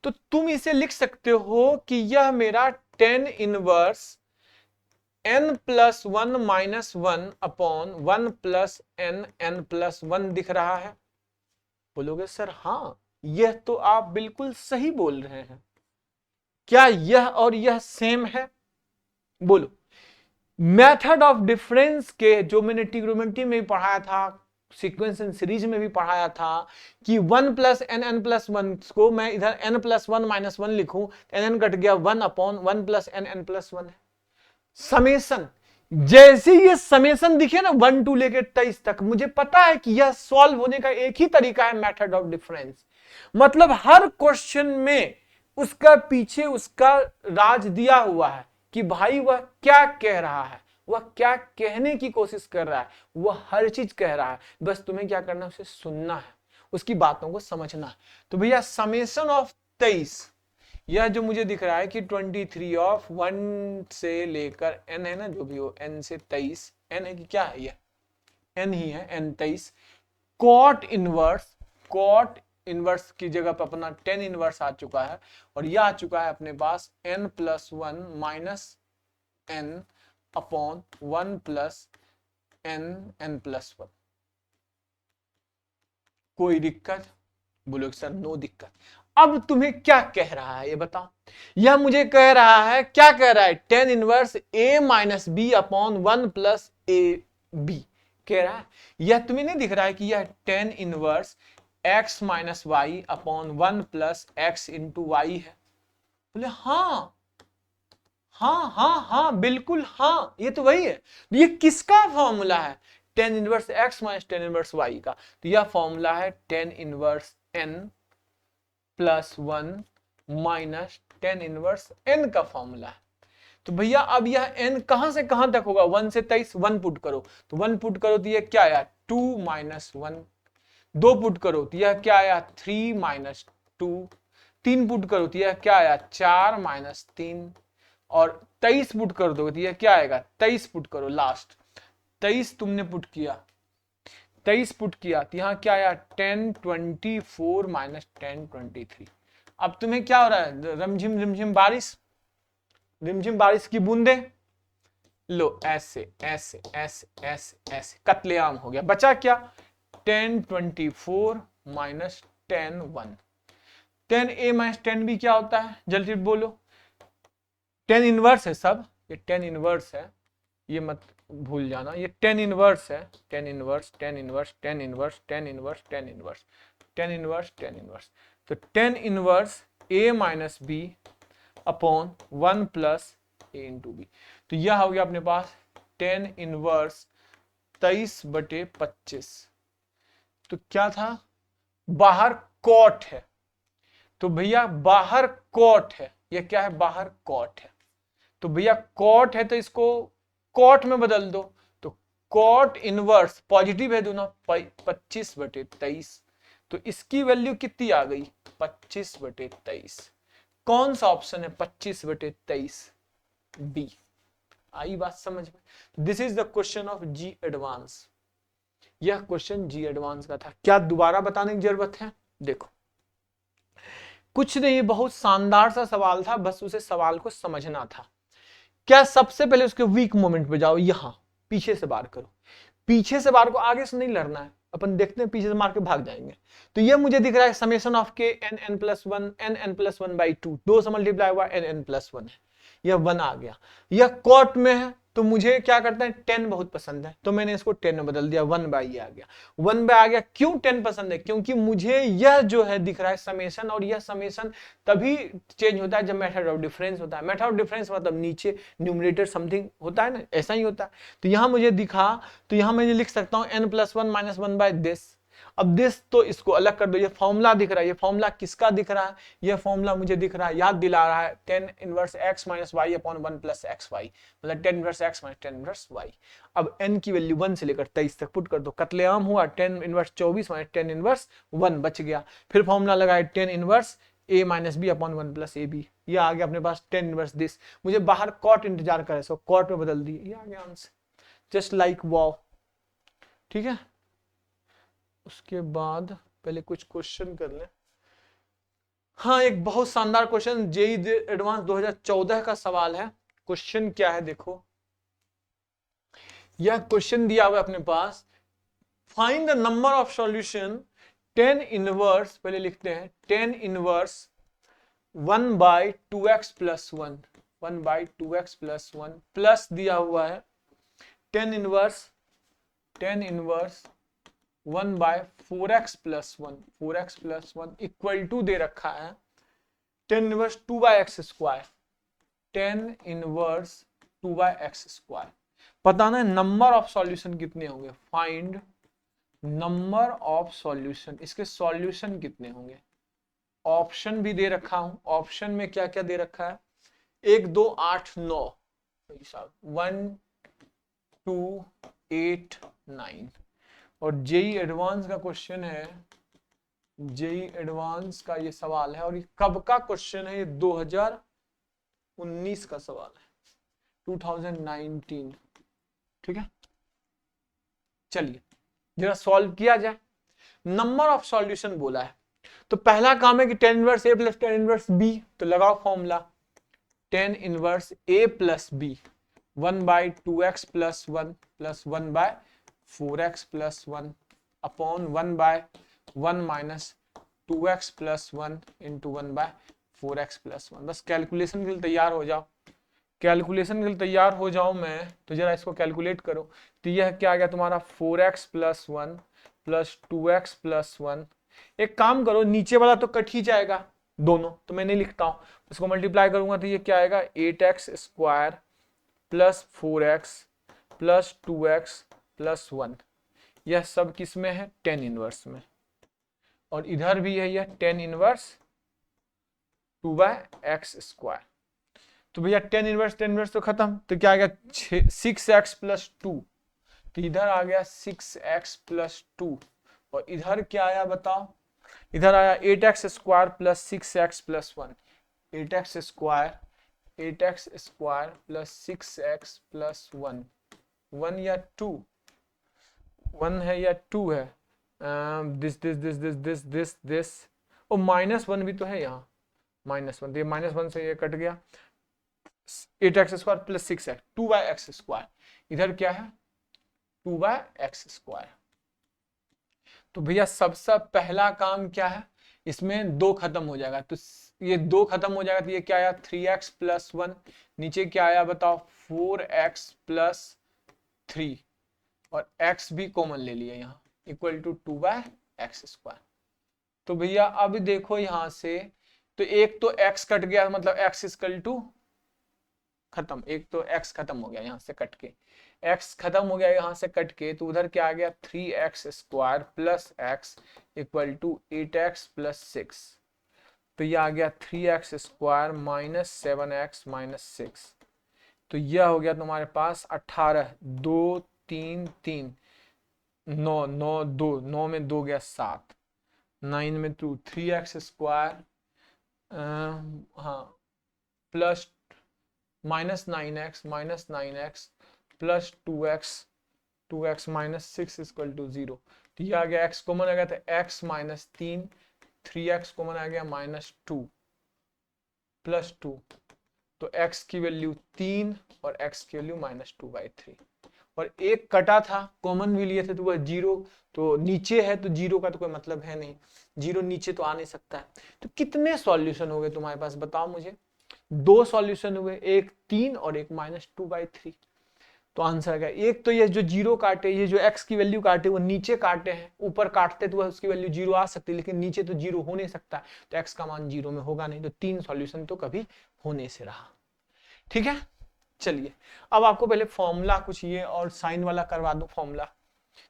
A: तो तुम इसे लिख सकते हो कि यह मेरा 10 inverse n plus 1 minus 1 upon 1 plus n plus 1 दिख रहा है। बोलोगे सर हाँ, यह तो आप बिल्कुल सही बोल रहे हैं। क्या यह और यह सेम है? बोलो। मेथड ऑफ डिफरेंस के जो मैंने ट्रिग्नोमेट्री में भी पढ़ाया था, सीक्वेंस एंड सीरीज में भी पढ़ाया था कि 1 प्लस n प्लस 1 को मैं इधर n प्लस 1 माइनस 1 लिखूं, n कट गया 1 अपॉन 1 प्लस n प्लस 1 है। समेशन, जैसे ये समेशन दिखे ना 1 to लेकर 23 तक, मुझे पता है कि यह सॉल्व होने का एक ही तरीका है, मेथड ऑफ डिफरेंस। मतलब हर क्वेश्चन में उसका पीछे उसका राज दिया हुआ है कि भाई वह क्या कह रहा है, वह क्या कहने की कोशिश कर रहा है, वह हर चीज कह रहा है, बस तुम्हें क्या करना है, उसे सुनना है, उसकी बातों को समझना है। तो भैया समेशन ऑफ 23, यह जो मुझे दिख रहा है कि 23 ऑफ 1 से लेकर n है ना, जो भी हो n से 23, n है कि क्या है, यह n ही है, n 23। कॉट इनवर्स की जगह पर अपना 10 इनवर्स आ चुका है, और यह आ चुका है अपने पास n plus 1 minus n upon 1 plus n plus 1। कोई दिक्कत? बोलो सर नो दिक्कत। अब तुम्हें क्या कह रहा है ये बताओ। यह मुझे कह रहा है, क्या कह रहा है, टेन इनवर्स ए माइनस बी अपॉन 1 प्लस ए बी कह रहा है। यह तुम्हें नहीं दिख रहा है कि यह tan inverse X minus Y upon 1 plus X into Y है। बोले हाँ हाँ हाँ हाँ बिल्कुल हाँ, ये तो वही है। ये किसका फॉर्मूला है, tan inverse X minus tan inverse Y का। तो यह फॉर्मूला है tan inverse N plus 1 minus tan inverse N का फॉर्मूला है। तो भैया अब यह n कहां से कहां तक होगा, 1 से 23, 1 पुट करो तो 1 पुट करो तो यह क्या आया 2 माइनस 1, 2 पुट करो तो यह क्या आया 3 माइनस 2, 3 पुट करो तो यह क्या आया 4 माइनस 3, और 23 पुट कर दो तो यह क्या आएगा 23 पुट करो लास्ट, 23 तुमने पुट किया, 23 पुट किया तो यहां क्या आया 10 24 माइनस 10 23। अब तुम्हें क्या हो रहा है, रमझिम रिमझिम बारिश, रिमझिम बारिश की बूंदे, लो ऐसे ऐसे ऐसे ऐसे ऐसे कत्लेआम हो गया। बचा क्या 10 24 माइनस 10 1, 10 ए माइनस 10 बी क्या होता है जल्दी बोलो, 10 इनवर्स है सब, ये 10 इनवर्स है, ये मत भूल जाना, ये 10 इनवर्स है, 10 inverse 10 inverse 10 inverse 10 inverse 10 inverse 10 inverse 10 inverse. तो 10 इनवर्स ए माइनस बी अपॉन 1 प्लस ए इंटू बी। तो यह हो गया अपने पास 10 इनवर्स 23/25। तो क्या था, बाहर कॉट है, तो भैया बाहर कॉट है, यह क्या है बाहर कॉट है, तो भैया कॉट है तो इसको कॉट में बदल दो, तो कॉट इनवर्स पॉजिटिव है दोनों 25/23, तो इसकी वैल्यू कितनी आ गई 25/23। कौन सा ऑप्शन है 25/23, बी। आई बात समझ में, this is the question of JEE advance. यह क्वेश्चन जी एडवांस का था, क्या दोबारा बताने की जरूरत है, देखो कुछ नहीं, बहुत शानदार सा सवाल था, बस उसे सवाल को समझना था। क्या सबसे पहले उसके वीक मोमेंट पे जाओ, यहां पीछे से बार करो, पीछे से बार को आगे से नहीं लड़ना है, अपन देखते हैं पीछे से मार के भाग जाएंगे। तो ये मुझे दिख रहा है summation of K N N plus one N N plus one by two, 2 से मल्टीप्लाई हुआ एन एन प्लस 1 है, यह 1 आ गया। यह कॉट में है तो मुझे क्या करता है 10 बहुत पसंद है, तो मैंने इसको 10 में बदल दिया, 1 बाई आ गया, 1 बाई आ गया। क्यों 10 पसंद है, क्योंकि मुझे यह जो है दिख रहा है समेशन, और यह समेशन तभी चेंज होता है जब मेथड ऑफ डिफरेंस होता है। मेथड ऑफ डिफरेंस मतलब नीचे न्यूमरेटर समथिंग होता है ना, ऐसा ही होता है। तो यहां मुझे दिखा, तो यहां मैं लिख सकता हूं n plus 1 minus 1 by this. अब दिस तो इसको अलग कर दो, ये फॉर्मूला दिख रहा है, ये फॉर्मूला किसका दिख रहा है, ये फॉर्मूला मुझे दिख रहा है, याद दिला रहा है 10 inverse x minus Y upon 1 plus x y, मतलब 10 inverse x minus 10 inverse y। अब n की वैल्यू 1 से लेकर 23 तक पुट कर दो, कत्लेआम हुआ, 10 इनवर्स 24 माइनस 10 इनवर्स 1 बच गया। फिर फॉर्मूला लगाए 10 inverse a minus B upon 1 plus A b, ये आ गया अपने पास 10 इनवर्स दिस। मुझे बाहर कॉट इंतजार करे, सो कॉट में बदल दिए, ये आ गया आंसर, जस्ट लाइक वाओ। ठीक है, उसके बाद पहले कुछ क्वेश्चन कर लें। हाँ, एक बहुत शानदार क्वेश्चन जेई एडवांस 2014 का सवाल है। क्वेश्चन क्या है देखो, यह क्वेश्चन दिया हुआ है अपने पास, find the number of solution 10 inverse, पहले लिखते हैं 10 inverse 1 by 2x plus 1, 1 by 2x plus 1 plus दिया हुआ है 10 inverse 1 by 4x plus 1, 4x plus 1 equal to दे रखा है 10 inverse 2 by x square, 10 inverse 2 by x square. पता ना नंबर ऑफ सॉल्यूशन कितने होंगे, फाइंड नंबर ऑफ सॉल्यूशन, इसके सॉल्यूशन कितने होंगे। ऑप्शन भी दे रखा हूं, ऑप्शन में क्या क्या दे रखा है 1 2 8 9, 1 2 8 9। और जेई एडवांस का क्वेश्चन है, जेई एडवांस का ये सवाल है, और ये कब का क्वेश्चन है, ये 2019 का सवाल है, 2019। ठीक है, चलिए जरा सॉल्व किया जाए। नंबर ऑफ सॉल्यूशन बोला है, तो पहला काम है कि 10 inverse a plus 10 inverse b, तो लगाओ formula 10 inverse a plus b 1 by 2x plus 1 plus 1 by 4x plus 1 upon 1 by 1 minus 2x plus 1 into 1/4x+1। बस कैलकुलेशन के लिए तैयार हो जाओ, कैलकुलेशन के लिए तैयार हो जाओ मैं, तो जरा इसको कैलकुलेट करो। तो यह क्या आ गया तुम्हारा 4x plus 1 plus 2x plus 1। एक काम करो, नीचे वाला तो कट ही जाएगा दोनों, तो मैं नहीं लिखता हूं, इसको मल्टीप्लाई करूंगा तो ये क्या आएगा 8x square plus 4x plus 2x plus 1। यह सब किस में है, टेन इनवर्स में, और इधर भी है यह टेन इनवर्स 2/x²। तो भैया टेन इनवर्स तो खत्म, तो क्या आ गया 6x प्लस 2, तो इधर आ गया 6x प्लस 2, और इधर क्या आया बताओ, इधर आया 8x square plus 6x plus 1। 8x square plus 6x plus 1, 1 या 2, 1 है या 2 है, दिस ओ -1 भी तो है यहाँ, -1, तो ये -1 से ये कट गया, 8x square plus 6x, 2/x², इधर क्या है 2/x²। तो भैया सबसे पहला काम क्या है, इसमें 2 खत्म हो जाएगा, तो ये 2 खत्म हो जाएगा, तो ये क्या आया 3x प्लस 1, नीचे क्या आया बताओ 4x प्लस 3, और x भी कॉमन ले लिया यहाँ, इक्वल टू 2/x²। तो भैया अब देखो यहां से, तो एक तो x कट गया, मतलब x इक्वल टू खत्म, एक तो x खत्म हो गया यहाँ से कट के, x खत्म हो गया यहाँ से कट के, तो उधर क्या आ गया 3x square plus x equal to 8x plus 6। तो ये आ गया 3x square minus 7x minus 6। तो यह हो गया तुम्हारे पास 18, 2 3 3 9 9 2, 9 में 2 गया 7, 9 में 2, 3x स्क्वायर हाँ plus -9x plus 2x minus 6 equal to 0। तो ये आ गया x कॉमन आ गया, था x माइनस 3, 3x कॉमन आ गया -2 प्लस 2, तो x की वैल्यू 3 और x की वैल्यू -2/3, और एक कटा था कॉमन भी लिए थे तो वह 0, तो नीचे है तो 0 का तो कोई मतलब है नहीं, 0 नीचे तो आ नहीं सकता है। तो कितने सॉल्यूशन हो गए तुम्हारे पास बताओ मुझे, 2 सॉल्यूशन हुए, एक 3 और एक -2/3। तो आंसर आ गया, एक तो ये जो 0 काटे, ये जो x की वैल्यू काटे वो नीचे काटे हैं, ऊपर काटते तो उसकी वैल्यू 0 आ सकती है, लेकिन नीचे तो 0 हो नहीं सकता, तो x का मान 0 में होगा नहीं, तो 3 सॉल्यूशन तो कभी होने से रहा। ठीक है, चलिए अब आपको पहले फॉर्मूला कुछ ये और साइन वाला करवा दो फॉर्मूला।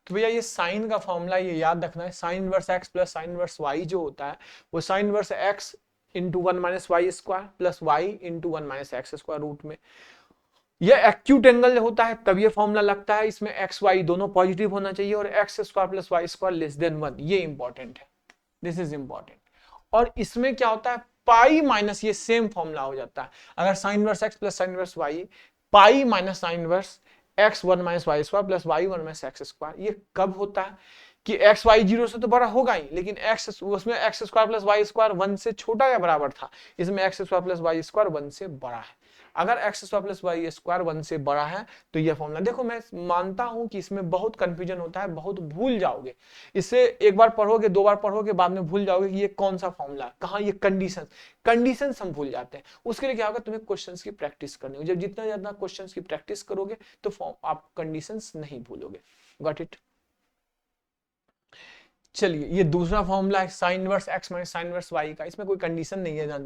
A: तो भैया ये साइन का फॉर्मूला ये याद रखना है, sine inverse x plus sine inverse y जो होता है वो sine inverse x into 1 minus y square plus y into 1 minus x square root में। यह एक्यूट एंगल होता है तब ये फॉर्मूला लगता है, इसमें एक्स वाई दोनों पॉजिटिव होना चाहिए और x square plus y square less than 1, ये इंपॉर्टेंट है, दिस इज इंपॉर्टेंट। और इसमें क्या होता है पाई माइनस, ये सेम फॉर्मूला हो जाता है, अगर sine inverse x plus sine inverse y, pi minus sine inverse x 1 minus y square plus y 1 minus x square. ये कब होता है कि एक्स वाई 0 से तो बड़ा होगा ही, लेकिन एक्स उसमें x square plus y square 1 से छोटा या बराबर था, इसमें x square plus y square 1 से बड़ा है। अगर x square plus y square 1 से बड़ा है तो यह फॉर्मूला, देखो मैं मानता हूं कि इसमें बहुत कंफ्यूजन होता है, बहुत भूल जाओगे, इसे एक बार पढ़ोगे 2 बार पढ़ोगे बाद में भूल जाओगे कि ये कौन सा फॉर्मूला, कहाँ ये कंडीशन हम भूल जाते हैं। उसके लिए क्या होगा, तुम्हें क्वेश्चंस की प्रैक्टिस करनी होगी, जब जितना ज्यादा क्वेश्चंस की प्रैक्टिस करोगे तो आप कंडीशंस नहीं भूलोगे। Got it. चलिए ये दूसरा फॉर्मूला है sine inverse x minus sine inverse y का, इसमें कोई कंडीशन नहीं है,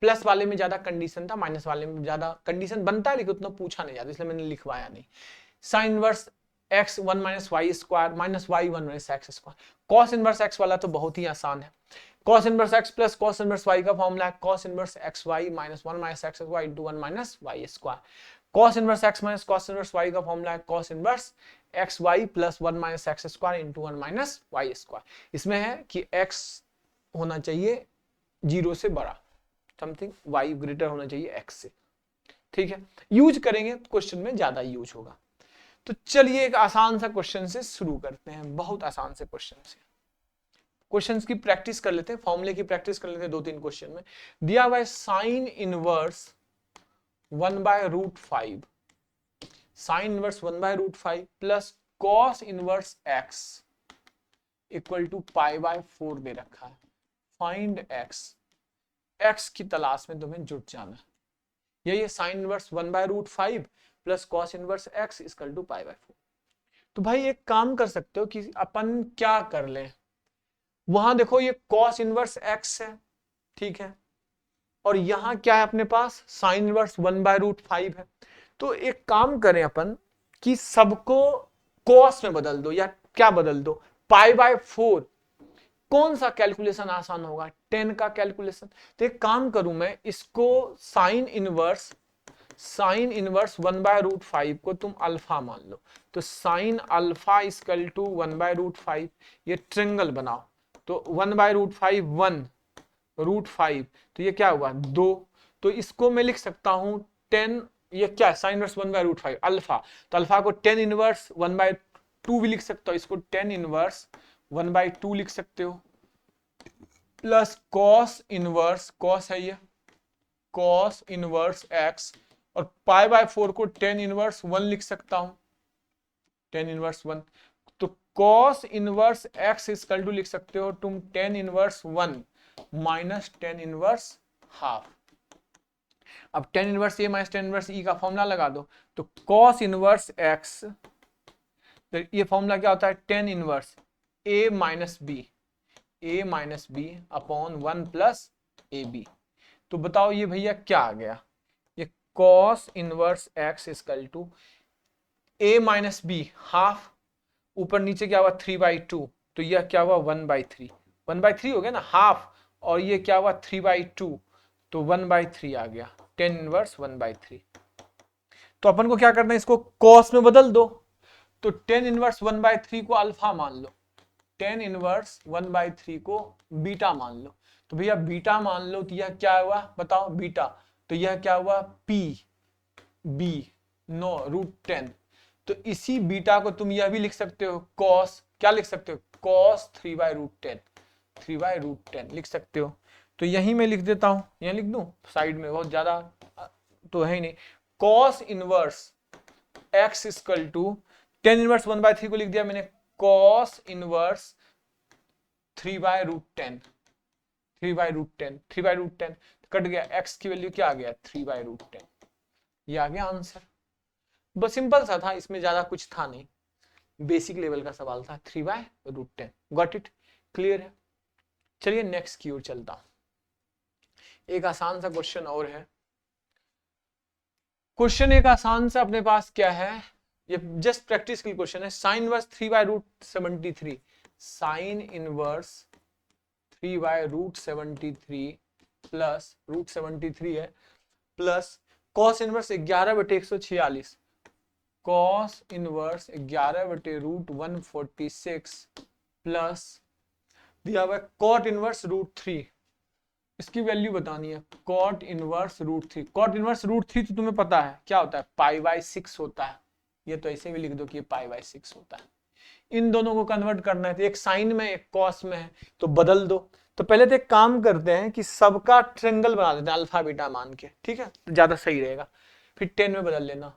A: प्लस वाले में ज्यादा कंडीशन था, माइनस वाले में ज्यादा कंडीशन बनता है लेकिन उतना पूछा नहीं जाता, इसलिए मैंने लिखवाया नहीं। Sine inverse x 1 minus y square minus y 1 minus x square. Cos inverse x वाला तो बहुत ही आसान है, cos inverse x plus cos inverse y का फॉर्मूला है cos inverse xy minus 1 minus x square into 1 minus y square. cos inverse x minus cos inverse y का formula है cos inverse xy plus 1 minus x square into 1 minus y square. इसमें है कि x होना चाहिए 0 से बड़ा, something y greater होना चाहिए x से। ठीक है, यूज करेंगे क्वेश्चन में ज्यादा यूज होगा। तो चलिए एक आसान सा क्वेश्चन से शुरू करते हैं, बहुत आसान से क्वेश्चन से, क्वेश्चंस की प्रैक्टिस कर लेते हैं, फॉर्मूले की प्रैक्टिस कर लेते हैं। 2-3 क्वेश्चन में दिया हुआ है sine inverse 1/√5, sine inverse 1/√5 plus cos inverse x equal to π/4 दे रखा है। फाइंड एक्स, एक्स की तलाश में तुम्हें जुट जाना। यही है sine inverse 1/√5 plus cos inverse x equal to π/4। तो भाई एक काम कर सकते हो कि अपन क्या कर लें, वहां देखो ये कॉस इनवर्स एक्स है, ठीक है, और यहां क्या है अपने पास साइन इनवर्स 1/√5 है। तो एक काम करें अपन कि सबको कॉस में बदल दो, या क्या बदल दो, π/4। कौन सा कैलकुलेशन आसान होगा, 10 का कैलकुलेशन। तो एक काम करूं मैं, इसको साइन इनवर्स 1/√5 को तुम अल्फा मान लो, तो साइन अल्फा इक्वल टू 1/√5। ये ट्रिंगल बनाओ, तो 1/√5 1√5, तो ये क्या हुआ 2। तो इसको मैं लिख सकता हूं 10, ये क्या साइन इनवर्स 1/√5 अल्फा, तो अल्फा को 10 इनवर्स 1/2 भी लिख सकता हूं, इसको 10 इनवर्स 1/2 लिख सकते हो, प्लस कॉस इनवर्स, कॉस है ये, कॉस इनवर्स एक्स, और π/4 को 10 इनवर्स 1 लिख सकता हूं, 10 इनवर्स 1। तो cos inverse x equal to लिख सकते हो तुम 10 इनवर्स 1 माइनस 10 इनवर्स हाफ। अब 10 इनवर्स ए माइनस 10 इनवर्स ई का फॉर्मूला लगा दो, तो कॉस इनवर्स एक्स, तो ये फॉर्मूला क्या होता है 10 इनवर्स ए माइनस बी अपॉन 1 प्लस ए बी। तो बताओ ये भैया क्या आ गया, ये cos inverse x equal to a minus b half, ऊपर नीचे क्या हुआ 3/2, तो यह क्या हुआ 1/3, 1/3 हो गया ना हाफ, और ये क्या हुआ 3/2, तो 1/3 आ गया, 10 इनवर्स 1/3। तो अपन को क्या करना है, इसको कॉस में बदल दो, तो 10 इनवर्स 1/3 को अल्फा मान लो, 10 इनवर्स 1/3 को बीटा मान लो। तो भैया बीटा मान लो, तो यह क्या हुआ बताओ बीटा, तो यह क्या हुआ पी बी नो √10। तो इसी बीटा को तुम यह भी लिख सकते हो कॉस, क्या लिख सकते हो कॉस 3/√10, 3/√10 लिख सकते हो। तो यही मैं लिख देता हूं, यहां लिख दूं साइड में, बहुत ज्यादा तो है ही नहीं। Cos inverse x equal to 10 inverse 1/3 को लिख दिया मैंने कॉस इनवर्स 3/√10, 3/√10, 3/√10 कट गया, x की वैल्यू क्या आ गया 3/√10, ये आ गया आंसर। बस सिंपल सा था, इसमें ज्यादा कुछ था नहीं, बेसिक लेवल का सवाल था, 3/√10। गॉट इट, क्लियर है। चलिए नेक्स्ट की ओर चलता हूं। एक आसान सा क्वेश्चन और है, क्वेश्चन एक आसान सा अपने पास क्या है, ये जस्ट प्रैक्टिस के क्वेश्चन है। Sine inverse 3/√73, sine inverse 3/√73 plus √73 है, plus cos inverse 11/146, cos inverse 11/√146 plus दिया हुआ कॉट इनवर्स √3, इसकी वैल्यू बतानी है कॉट इनवर्स √3। कॉट इनवर्स √3 तो तुम्हें पता है क्या होता है π/6 होता है, ये तो ऐसे भी लिख दो कि ये π/6 होता है। इन दोनों को कन्वर्ट करना है, तो एक साइन में एक कॉस में है, तो बदल दो। तो पहले तो एक काम करते हैं कि सबका ट्रेंगल बना देते हैं अल्फा बीटा मान के, ठीक है, ज्यादा सही रहेगा, फिर 10 में बदल लेना।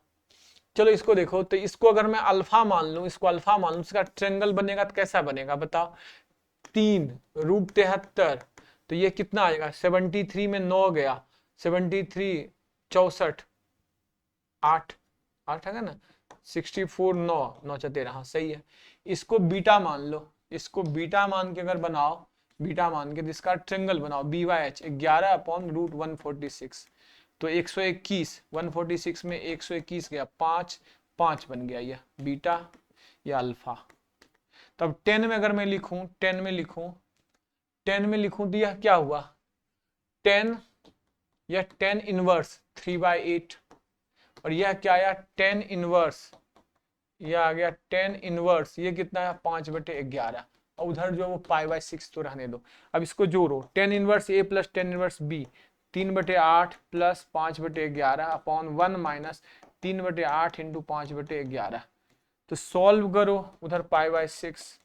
A: चलो इसको देखो, तो इसको अगर मैं अल्फा मान लूं, इसको अल्फा मान लूं, इसका ट्रेंगल बनेगा तो कैसा बनेगा बताओ, 3√73, तो ये कितना आएगा 73 में 9 गया, 73 64 8 8 है ना, 64 9 9 13, हाँ सही है। इसको बीटा मान लो, इसको बीटा मान के अगर बनाओ, बीटा मान के इसका ट्रेंगल बनाओ BYH 11/√146, तो 121, 146 में 121 गया, 5 5 बन गया, यह बीटा या अल्फा। तब 10 में अगर मैं लिखूं, 10 में लिखूं, 10 में लिखूं तो यह क्या हुआ 10 या 10 इनवर्स 3/8, और यह क्या आया 10 इनवर्स, यह आ गया 10 इनवर्स, ये कितना है 5/11, और उधर जो वो π/6 तो रहने दो। अब इसको जोड़ो 10 inverse a plus 10 inverse b, 3/8 plus 5/11 upon 1 minus 3/8 into 5/11। तो सॉल्व करो उधर π/6,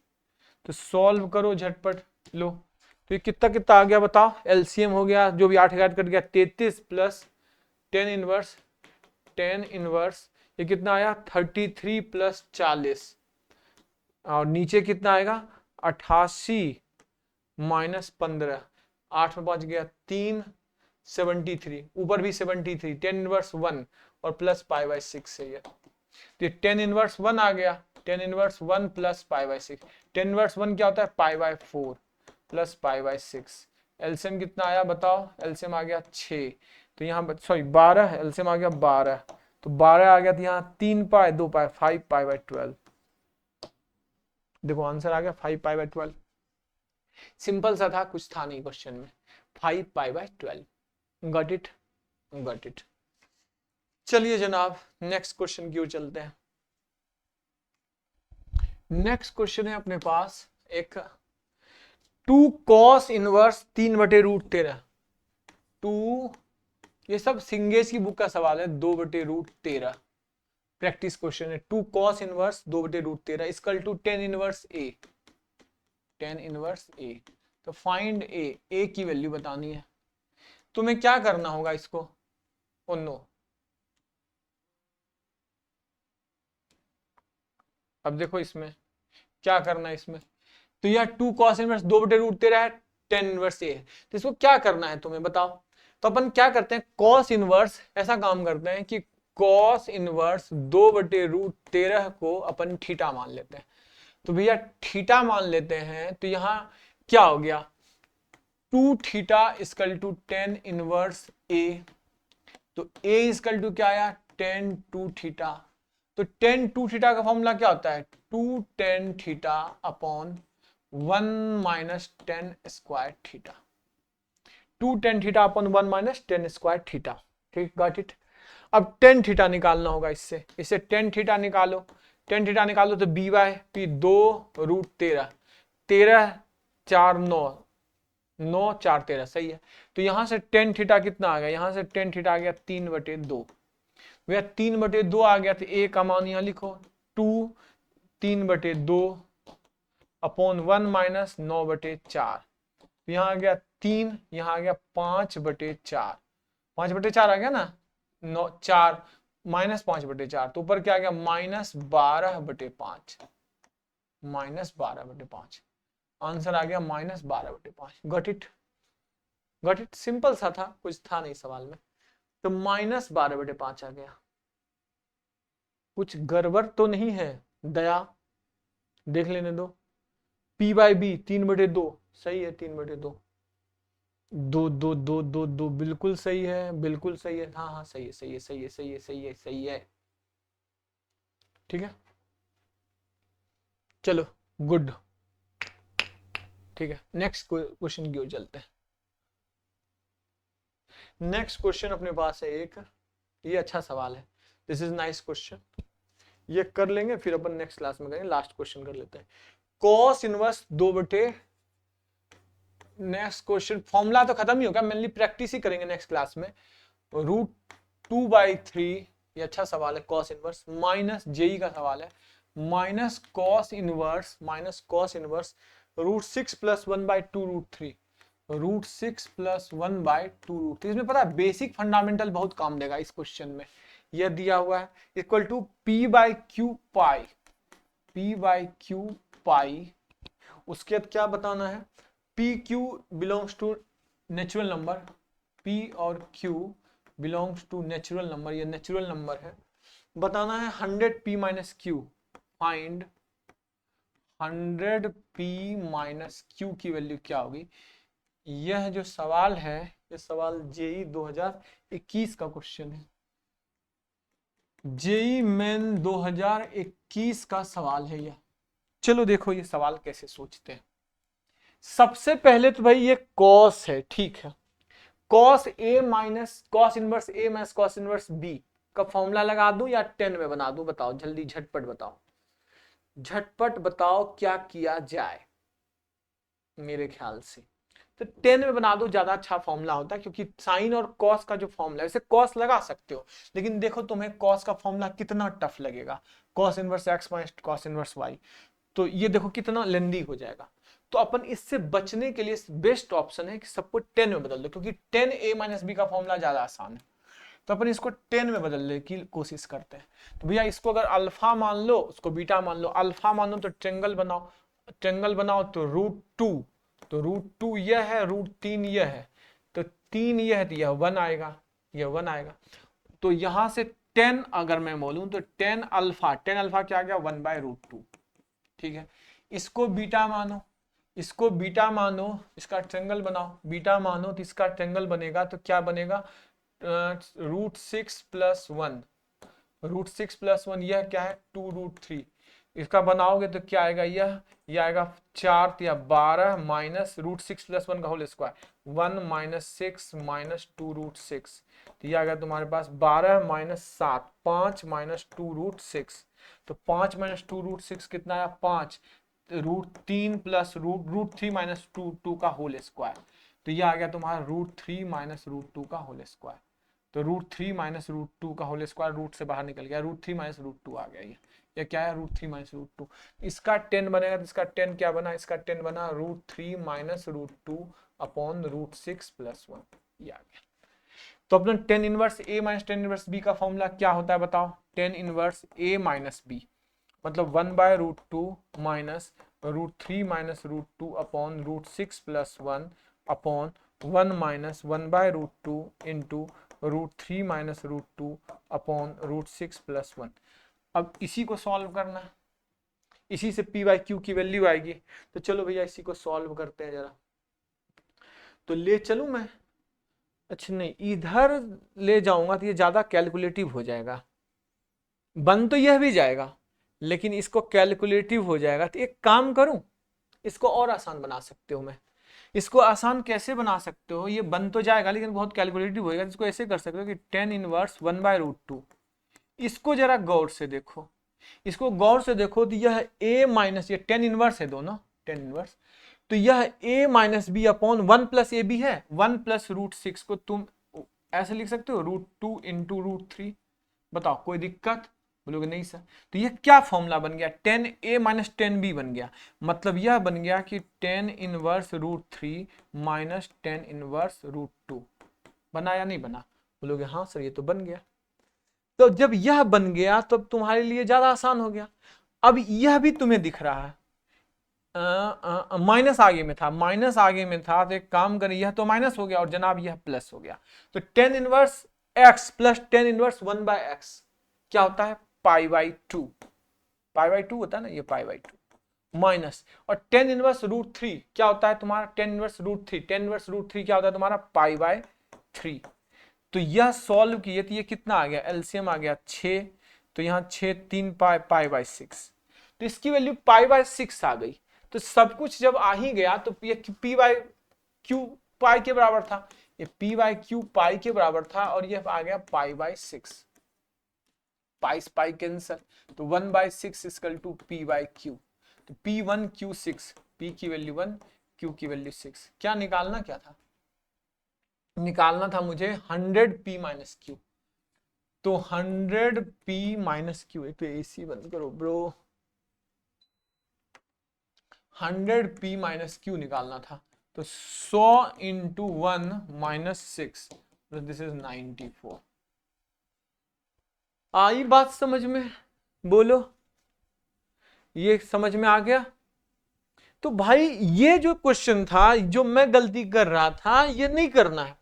A: तो सॉल्व करो झटपट लो, तो ये कितना कितना आ गया बताओ, एलसीएम हो गया, जो भी 8 कट गया 33 प्लस 10 इनवर्स, 10 इनवर्स ये कितना आया 33 प्लस 40, और नीचे कितना आएगा 88 माइनस 15, 8 में 5 गया 3, 73, ऊपर भी 73, 10 इनवर्स 1 और प्लस पाई बाय 6 से ये, तो ये 10 इनवर्स 1 आ गया, 10 inverse 1 plus pi by 6, 10 inverse 1 क्या होता है pi by 4 plus pi by 6, LCM कितना आया बताओ, एलसीएम आ गया 6, तो यहाँ सॉरी 12, एलसीएम आ गया 12, तो 12 आ गया, तो यहाँ 3 पाई 2 पाई 5 पाई बाय 12, देखो आंसर आ गया 5 पाई बाय 12, सिंपल सा था, कुछ था नहीं क्वेश्चन में, 5 pi by 12, got it, got it. चलिए जनाब नेक्स्ट क्वेश्चन की ओर चलते हैं। नेक्स्ट क्वेश्चन है अपने पास एक 2 cos इनवर्स 3/√13, 2, ये सब सिंगेज की बुक का सवाल है, 2/√13 प्रैक्टिस क्वेश्चन है। 2 cos inverse 2/√13 equal to 10 inverse a, 10 inverse a, तो फाइंड ए की वैल्यू बतानी है। तुम्हें क्या करना होगा इसको, ओ नो, अब देखो इसमें क्या करना है, इसमें तो यह 2 cos इनवर्स 2/√13 है, 10 इनवर्स ए है, तो इसको क्या करना है तुम्हें बताओ। तो अपन क्या करते हैं, cos इनवर्स ऐसा काम करते हैं कि cos इनवर्स 2/√13 को अपन थीटा मान लेते हैं, तो भैया थीटा मान लेते हैं, तो यहां क्या हो गया 2 theta equal to 10 inverse a, तो ए इक्वल टू क्या आया 10 2 थीटा, तो 10 2 थीटा का फॉर्मूला क्या होता है 2 10 theta upon 1 minus 10 square theta, 2 10 theta upon 1 minus 10 square theta, ठीक, गॉट इट। अब 10 थीटा निकालना होगा, इससे 10 थीटा निकालो, 10 थीटा निकालो तो बी बाय पी 2√13, 13 4 9, 9 4 13 सही है, तो यहां से 10 थीटा कितना आ गया, यहां से 10 थीटा आ गया 3/2, भैया 3/2 आ गया, तो ए का मान यहां लिखो 2 3/2 अपॉन 1 माइनस 9/4, तो यहां आ गया 3, यहां आ गया 5/4, 5/4 आ गया ना, 9 4 माइनस 5/4, तो ऊपर क्या आ गया -12/5, -12/5, आंसर आ गया -12/5, got it, got it, simple सा था, कुछ था नहीं सवाल में, तो -12/5 आ गया, कुछ गड़बड़ तो नहीं है, दया देख लेने दो, P बाई बी 3/2 सही है, 3/2, 2 2 2 2 2 बिल्कुल सही है, बिल्कुल सही है, हाँ हाँ सही है, सही है, सही है, सही है, सही है, सही है, ठीक है, चलो गुड, ठीक है, नेक्स्ट क्वेश्चन की ओर चलते हैं। नेक्स्ट क्वेश्चन अपने पास है एक, ये अच्छा सवाल है, दिस इज नाइस क्वेश्चन, ये कर लेंगे फिर अपन नेक्स्ट क्लास में करेंगे, लास्ट क्वेश्चन कर लेते हैं। cos inverse 2/, next question formula तो खत्म ही होगा, मेनली प्रैक्टिस ही करेंगे नेक्स्ट क्लास में, √2/3, ये अच्छा सवाल है, cos इनवर्स माइनस जेई का सवाल है, माइनस cos इनवर्स √6 + 1/2√3, √6 + 1/2√3, इसमें पता है बेसिक फंडामेंटल बहुत काम देगा इस क्वेश्चन में, यह दिया हुआ है equal to P/Q pi, P/Q पाई, उसके बाद क्या बताना है, PQ belongs to natural number, P और Q belongs to natural number, ये नेचुरल नंबर है, बताना है 100p - q, find 100p - q की वैल्यू क्या होगी। यह जो सवाल है, ये सवाल जेई 2021 का क्वेश्चन है, जेई मेन 2021 का सवाल है यह। चलो देखो ये सवाल कैसे सोचते हैं, सबसे पहले तो भाई ये कॉस है, ठीक है, cos A minus cos inverse A minus cos inverse B का फॉर्मूला लगा दूं या 10 में बना दूं, बताओ जल्दी, झटपट बताओ, झटपट बताओ क्या किया जाए, मेरे ख्याल से तो 10 में बना दो, ज्यादा अच्छा फॉर्मूला होता है, क्योंकि साइन और कॉस का जो फॉर्मूला है, वैसे कॉस लगा सकते हो, लेकिन देखो तुम्हें कॉस का फॉर्मूला कितना टफ लगेगा, cos inverse x minus cos inverse y, तो ये देखो कितना लेंदी हो जाएगा, तो अपन इससे बचने के लिए बेस्ट ऑप्शन है कि सबको 10 में बदल दो, क्योंकि 10A - B का फॉर्मूला ज्यादा आसान है, तो अपन इसको 10 में बदलने की कोशिश करते हैं। तो भैया इसको अगर अल्फा मान लो, उसको बीटा मान लो, अल्फा मान लो तो ट्रेंगल बनाओ, ट्रेंगल बनाओ तो √2 तो √2 यह है, √3 यह है, तो 3 यह है, तो यह 1 आएगा, यह 1 आएगा। तो यहां से 10 अगर मैं बोलूं तो 10 अल्फा क्या आ गया, 1/√2। ठीक है, इसको बीटा मानो, इसको बीटा मानो, इसका ट्रायंगल बनाओ, बीटा मानो तो इसका ट्रायंगल बनेगा, तो क्या बनेगा, √6 + 1, √6 + 1 यह क्या है, 2√3। इसका बनाओगे तो क्या आएगा, यह आएगा 4 या 12 माइनस √6 + 1 का होल स्क्वायर, 1 - 6 - 2√6, तो यह आ गया तुम्हारे पास 12 - 7, 5 - 2√6, तो 5 - 2√6 कितना आया, 5, √3 + √3 - 2 का होल स्क्वायर, तो यह आ गया तुम्हारा √3 - √2 का होल स्क्वायर। तो √3 - √2 का होल स्क्वायर, रूट से बाहर निकल गया, √3 - √2 आ गया, ये क्या है, √3 - √2। इसका 10 बनेगा, तो इसका 10 क्या बना, इसका 10 बना √3 - √2 अपॉन √6 + 1, ये आ गया। तो अपना tan inverse A - tan inverse B का फॉर्मूला क्या होता है बताओ, tan इनवर्स A - B मतलब 1/√2 minus √3 - √2 upon √6 + 1 upon 1 - 1/√2 into √3 - √2 upon √6 + 1। अब इसी को सॉल्व करना है, इसी से p/q की वैल्यू आएगी, तो चलो भैया इसी को सॉल्व करते हैं जरा। तो ले चलूं मैं, अच्छा नहीं, इधर ले जाऊंगा तो ये ज्यादा कैलकुलेटिव हो जाएगा, बन तो यह भी जाएगा लेकिन इसको कैलकुलेटिव हो जाएगा। तो एक काम करूं, इसको और आसान बना सकते हो, मैं इसको आसान कैसे बना सकते हो, ये बन तो जाएगा लेकिन बहुत कैलकुलेटिव होएगा। इसको ऐसे कर सकते हो कि tan इनवर्स 1/√2, इसको जरा गौर से देखो, इसको गौर से देखो, तो यह a माइनस, ये tan इनवर्स है दोनों, tan इनवर्स, तो यह a - b अपॉन 1 + ab है, 1 + √6 को तुम ऐसे लिख सकते हो, √2 इंटू √3। बताओ कोई दिक्कत, बोलोगे नहीं सर। तो ये क्या फॉर्मूला बन गया, tan a - tan b बन गया, मतलब यह बन गया कि tan inverse √3 minus tan inverse √2। बना या नहीं बना, बोलोगे हाँ सर ये तो बन गया। तो जब यह बन गया तो तुम्हारे लिए ज्यादा आसान हो गया। अब यह भी तुम्हें दिख रहा है, माइनस आगे में था, माइनस आगे में था, तो एक काम करें, यह तो माइनस हो गया और जनाब यह प्लस हो गया, तो tan inverse x plus tan inverse 1/x क्या होता है, π/2, π/2 होता है ना, ये π/2 माइनस, और tan इनवर्स √3 क्या होता है तुम्हारा, tan इनवर्स √3, tan इनवर्स √3 क्या होता है तुम्हारा, π/3। तो यह सॉल्व किए तो ये कितना आ गया, एलसीएम आ गया 6, तो यहाँ 6 3 π/6, तो इसकी वैल्यू π/6 आ गई। तो सब कुछ जब आ ही गया तो ये p/q पाई के बराबर था, ये p/q पाई के बराबर था, और ये आ गया π/6, पाई कैंसल, तो 1/6 = p/q, तो p1 q6, p की वैल्यू 1, q की वैल्यू 6। क्या निकालना क्या था, निकालना था मुझे 100p - q, तो 100p - q, एक तो एसी बंद करो ब्रो, 100p - q निकालना था, तो 100 × 1 - 6, तो दिस इज 94। आई बात समझ में, बोलो ये समझ में आ गया। तो भाई ये जो क्वेश्चन था, जो मैं गलती कर रहा था, ये नहीं करना है,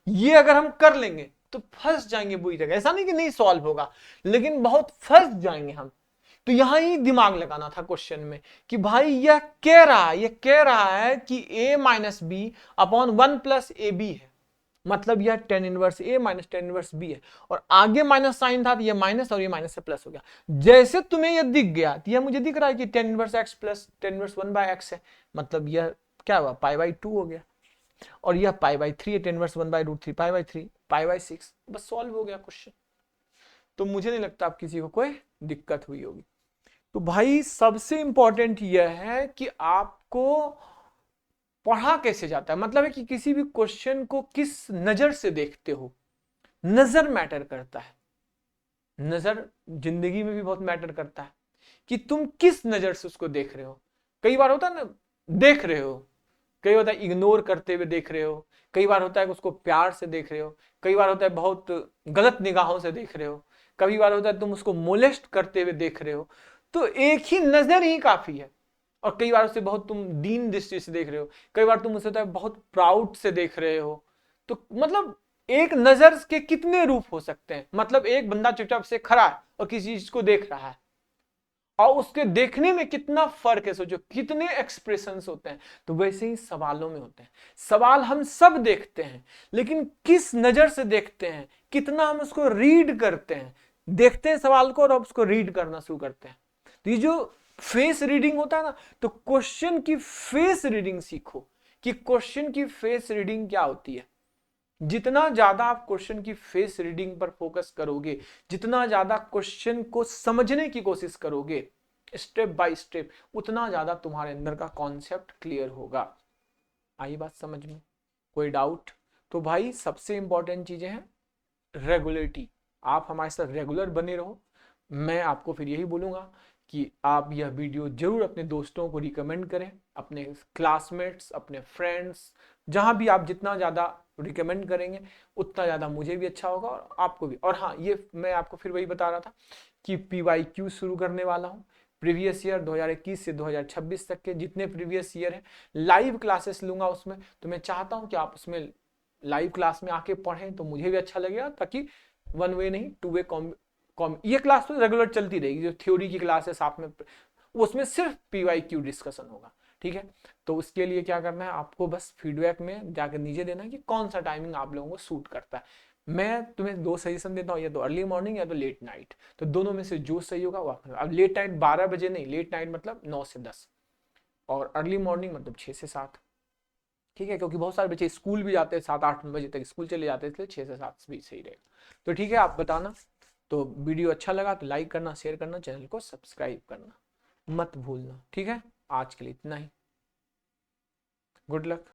A: ये अगर हम कर लेंगे तो फंस जाएंगे बुरी जगह। ऐसा नहीं कि नहीं सॉल्व होगा, लेकिन बहुत फंस जाएंगे हम। तो यहां ही दिमाग लगाना था क्वेश्चन में कि भाई यह कह रहा है कि a - b अपॉन 1 + ab है, मतलब यह tan inverse a - tan inverse b है, और आगे माइनस साइन था तो ये माइनस और ये माइनस से प्लस हो गया। जैसे तुम्हें यह दिख गया तो यह मुझे दिख रहा है कि tan inverse x plus tan inverse 1/x है, मतलब यह क्या हुआ, π/2 हो गया, और यह π/3 है, tan इनवर्स 1/√3 π/3 π/6, बस सॉल्व हो गया क्वेश्चन। तो मुझे नहीं लगता आप किसी को कोई दिक्कत हुई होगी। तो भाई सबसे इंपॉर्टेंट यह है कि आपको पढ़ा कैसे जाता है, मतलब है कि किसी भी क्वेश्चन को किस नजर से देखते हो, नजर मैटर करता है। नजर जिंदगी में भी बहुत मैटर करता है कि तुम किस नजर से उसको देख रहे हो। कई बार होता है ना, देख रहे हो, कई होता है इग्नोर करते हुए देख रहे हो, कई बार होता है कि उसको प्यार से देख रहे हो, कई बार होता है बहुत गलत निगाहों से देख रहे हो, कभी बार होता है तुम उसको मोलेस्ट करते हुए देख रहे हो। तो एक ही नजर ही काफी है, और कई बार उसे बहुत तुम दीन दृष्टि से देख रहे हो, कई बार तुम उसे बहुत प्राउड से देख रहे हो। तो मतलब एक नजर के कितने रूप हो सकते हैं। मतलब एक बंदा चुपचाप से खड़ा है और किसी चीज को देख रहा है, और उसके देखने में कितना फर्क है, सोचो कितने एक्सप्रेशंस होते हैं। तो वैसे ही सवालों में होते हैं। सवाल हम सब देखते हैं, लेकिन किस नजर से देखते हैं, कितना हम उसको रीड करते हैं। देखते हैं सवाल को और अब उसको रीड करना शुरू करते हैं। तो ये जो फेस रीडिंग होता है ना, तो क्वेश्चन की फेस रीडिंग सीखो कि क्वेश्चन की फेस रीडिंग क्या होती है। जितना ज्यादा आप क्वेश्चन की फेस रीडिंग पर फोकस करोगे, जितना ज्यादा क्वेश्चन को समझने की कोशिश करोगे स्टेप बाय स्टेप, उतना ज्यादा तुम्हारे अंदर का कॉन्सेप्ट क्लियर होगा। आई बात समझ में? कोई डाउट? तो भाई सबसे इंपॉर्टेंट चीजें हैं रेगुलरिटी। आप हमारे साथ रेगुलर बने रहो। मैं आपको फिर यही बोलूंगा कि आप यह वीडियो जरूर अपने दोस्तों को रिकमेंड करें, अपने क्लासमेट्स, अपने फ्रेंड्स, जहां भी आप जितना ज़्यादा रिकमेंड करेंगे उतना ज़्यादा मुझे भी अच्छा होगा और आपको भी। और हाँ, ये मैं आपको फिर वही बता रहा था कि PYQ शुरू करने वाला हूँ। प्रीवियस ईयर 2021 से 2026 तक के जितने प्रीवियस ईयर हैं लाइव क्लासेस लूंगा उसमें। तो मैं चाहता हूँ कि आप उसमें लाइव क्लास में आके पढ़ें, तो मुझे भी अच्छा लगेगा, ताकि वन वे नहीं टू वे ये क्लास तो रेगुलर चलती रहेगी। जो थ्योरी की क्लास है साथ में, उसमें सिर्फ PYQ डिस्कशन होगा, ठीक है। तो उसके लिए क्या करना है, आपको बस फीडबैक में जाकर नीचे देना है कि कौन सा टाइमिंग आप लोगों को सूट करता है। मैं तुम्हें 2 सजेशन देता हूँ, या तो अर्ली मॉर्निंग या तो लेट नाइट। तो दोनों में से जो सही होगा वो। अब लेट नाइट 12 बजे नहीं, लेट नाइट मतलब 9 से 10, और अर्ली मॉर्निंग मतलब 6 से 7, ठीक है। क्योंकि बहुत सारे बच्चे स्कूल भी जाते हैं, 7-8 बजे तक स्कूल चले जाते हैं, इसलिए 6 से 7 भी सही रहेगा। तो ठीक है, आप बताना। तो वीडियो अच्छा लगा तो लाइक करना, शेयर करना, चैनल को सब्सक्राइब करना मत भूलना, ठीक है। आज के लिए इतना ही। Good luck.